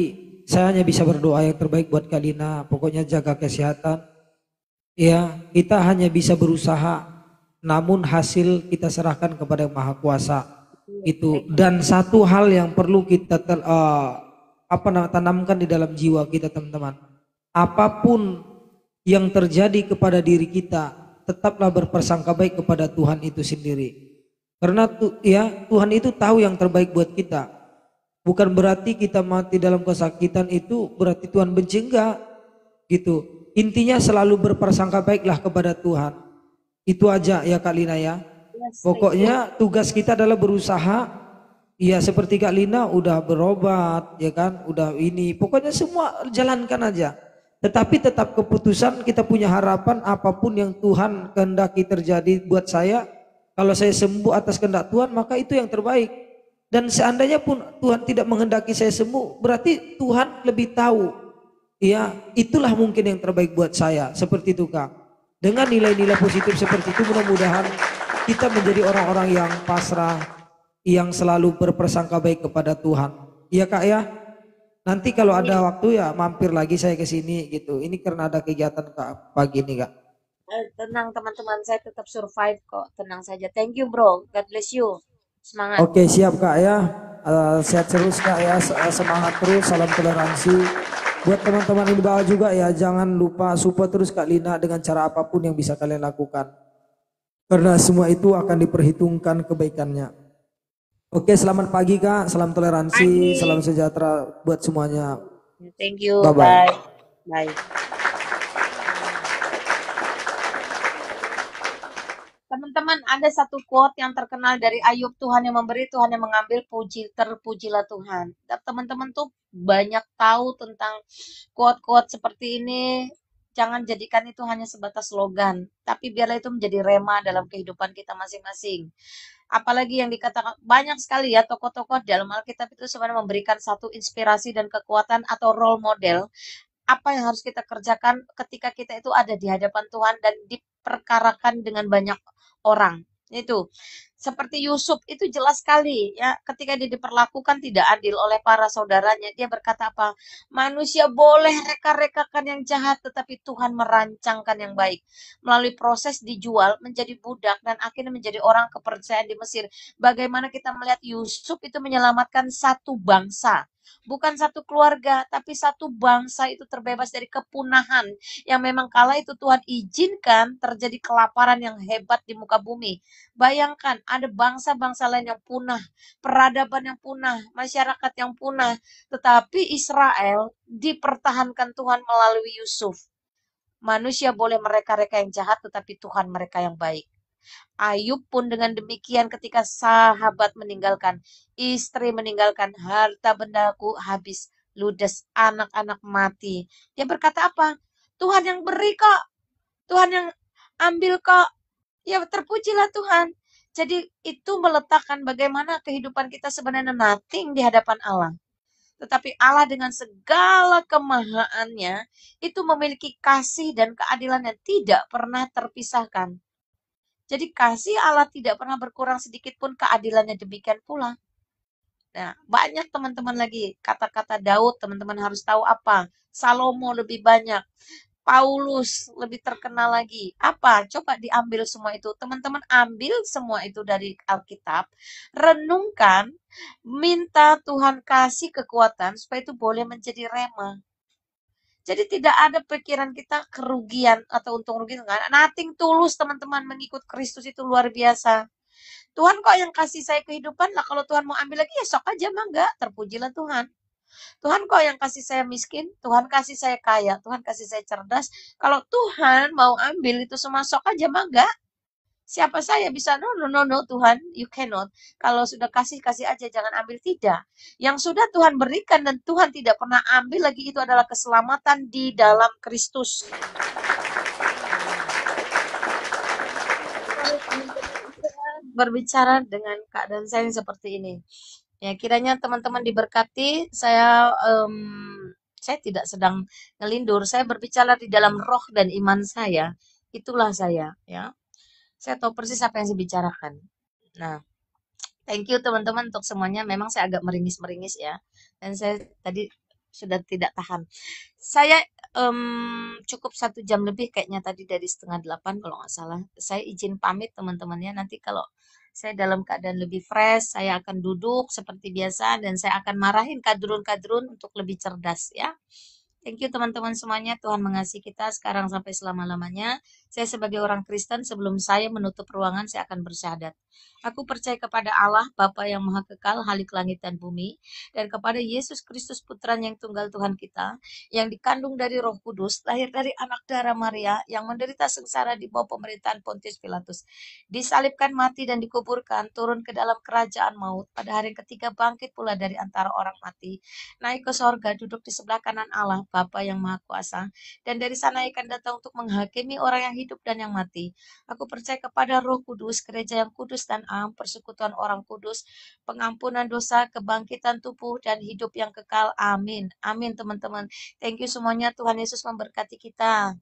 saya hanya bisa berdoa yang terbaik buat Kak Lina. Pokoknya jaga kesehatan. Ya, kita hanya bisa berusaha, namun hasil kita serahkan kepada Yang Maha Kuasa. Itu. Dan satu hal yang perlu kita tanamkan di dalam jiwa kita, teman-teman. Apapun yang terjadi kepada diri kita, tetaplah berprasangka baik kepada Tuhan itu sendiri. Karena Tuhan itu tahu yang terbaik buat kita. Bukan berarti kita mati dalam kesakitan itu berarti Tuhan benci, enggak. Gitu. Intinya selalu berprasangka baiklah kepada Tuhan. Itu aja ya Kak Lina ya. Pokoknya tugas kita adalah berusaha. Ya seperti Kak Lina udah berobat ya kan, udah ini. Pokoknya semua jalankan aja. Tetapi tetap keputusan kita punya harapan apapun yang Tuhan kehendaki terjadi buat saya. Kalau saya sembuh atas kehendak Tuhan maka itu yang terbaik. Dan seandainya pun Tuhan tidak menghendaki saya sembuh, berarti Tuhan lebih tahu. Ya, itulah mungkin yang terbaik buat saya. Seperti itu Kak. Dengan nilai-nilai positif seperti itu mudah-mudahan kita menjadi orang-orang yang pasrah, yang selalu berprasangka baik kepada Tuhan. Iya Kak ya. Nanti kalau ada waktu ya mampir lagi saya ke sini gitu. Ini karena ada kegiatan Kak pagi ini Kak. Tenang teman-teman, saya tetap survive kok. Tenang saja. Thank you bro. God bless you. Semangat. Oke siap Kak ya. Sehat terus Kak ya. Semangat terus. Salam toleransi. Buat teman-teman di bawah juga ya, jangan lupa support terus Kak Lina dengan cara apapun yang bisa kalian lakukan. Karena semua itu akan diperhitungkan kebaikannya. Oke, selamat pagi Kak, salam toleransi, salam sejahtera buat semuanya. Thank you, Bye-bye. Bye. Teman-teman, ada satu quote yang terkenal dari Ayub, Tuhan yang memberi, Tuhan yang mengambil, terpujilah Tuhan. Dan teman-teman tuh banyak tahu tentang quote-quote seperti ini. Jangan jadikan itu hanya sebatas slogan, tapi biarlah itu menjadi rema dalam kehidupan kita masing-masing. Apalagi yang dikatakan banyak sekali ya tokoh-tokoh dalam Alkitab itu sebenarnya memberikan satu inspirasi dan kekuatan atau role model apa yang harus kita kerjakan ketika kita itu ada di hadapan Tuhan dan diperkarakan dengan banyak orang. Itu seperti Yusuf itu jelas sekali ya, ketika dia diperlakukan tidak adil oleh para saudaranya, dia berkata apa? Manusia boleh reka-rekakan yang jahat, tetapi Tuhan merancangkan yang baik. Melalui proses dijual menjadi budak dan akhirnya menjadi orang kepercayaan di Mesir. Bagaimana kita melihat Yusuf itu menyelamatkan satu bangsa. Bukan satu keluarga, tapi satu bangsa itu terbebas dari kepunahan yang memang kala itu Tuhan izinkan terjadi kelaparan yang hebat di muka bumi. Bayangkan ada bangsa-bangsa lain yang punah, peradaban yang punah, masyarakat yang punah, tetapi Israel dipertahankan Tuhan melalui Yusuf. Manusia boleh mereka-reka yang jahat, tetapi Tuhan mereka yang baik. Ayub pun dengan demikian ketika sahabat meninggalkan, istri meninggalkan, harta bendaku habis, ludes, anak-anak mati. Dia berkata apa? Tuhan yang beri kok, Tuhan yang ambil kok. Ya terpujilah Tuhan. Jadi itu meletakkan bagaimana kehidupan kita sebenarnya nothing di hadapan Allah. Tetapi Allah dengan segala kemahaannya itu memiliki kasih dan keadilan yang tidak pernah terpisahkan. Jadi kasih Allah tidak pernah berkurang sedikit pun, keadilannya demikian pula. Nah, banyak teman-teman lagi kata-kata Daud, teman-teman harus tahu apa. Salomo lebih banyak. Paulus lebih terkenal lagi. Apa? Coba diambil semua itu. Teman-teman ambil semua itu dari Alkitab. Renungkan, minta Tuhan kasih kekuatan supaya itu boleh menjadi rema. Jadi tidak ada pikiran kita kerugian atau untung rugi. Nothing tulus teman-teman, mengikut Kristus itu luar biasa. Tuhan kok yang kasih saya kehidupan lah, kalau Tuhan mau ambil lagi ya sok aja, mangga, terpujilah Tuhan. Tuhan kok yang kasih saya miskin, Tuhan kasih saya kaya, Tuhan kasih saya cerdas. Kalau Tuhan mau ambil itu semua sok aja, mangga. Siapa saya bisa? No, Tuhan, you cannot. Kalau sudah kasih aja, jangan ambil, tidak. Yang sudah Tuhan berikan dan Tuhan tidak pernah ambil lagi itu adalah keselamatan di dalam Kristus. Berbicara dengan keadaan saya yang seperti ini. Ya, kiranya teman-teman diberkati. Saya tidak sedang ngelindur. Saya berbicara di dalam roh dan iman saya. Itulah saya, ya. Saya tahu persis apa yang saya bicarakan. Nah, thank you teman-teman untuk semuanya. Memang saya agak meringis-meringis ya. Dan saya tadi sudah tidak tahan. Saya cukup 1 jam lebih kayaknya tadi, dari 7:30 kalau nggak salah. Saya izin pamit teman-temannya. Nanti kalau saya dalam keadaan lebih fresh, saya akan duduk seperti biasa dan saya akan marahin kadrun-kadrun untuk lebih cerdas ya. Thank you teman-teman semuanya. Tuhan mengasihi kita sekarang sampai selama-lamanya. Saya sebagai orang Kristen, sebelum saya menutup ruangan, saya akan bersyahadat. Aku percaya kepada Allah, Bapa yang Maha Kekal, Halik langit dan bumi, dan kepada Yesus Kristus Putranya yang tunggal Tuhan kita, yang dikandung dari Roh Kudus, lahir dari anak darah Maria, yang menderita sengsara di bawah pemerintahan Pontius Pilatus, disalibkan, mati dan dikuburkan, turun ke dalam kerajaan maut, pada hari yang ketiga bangkit pula dari antara orang mati, naik ke sorga, duduk di sebelah kanan Allah, Bapa yang Maha Kuasa, dan dari sana akan datang untuk menghakimi orang yang hidup dan yang mati. Aku percaya kepada Roh Kudus, gereja yang kudus dan am, persekutuan orang kudus, pengampunan dosa, kebangkitan tubuh, dan hidup yang kekal. Amin. Amin teman-teman. Thank you semuanya. Tuhan Yesus memberkati kita.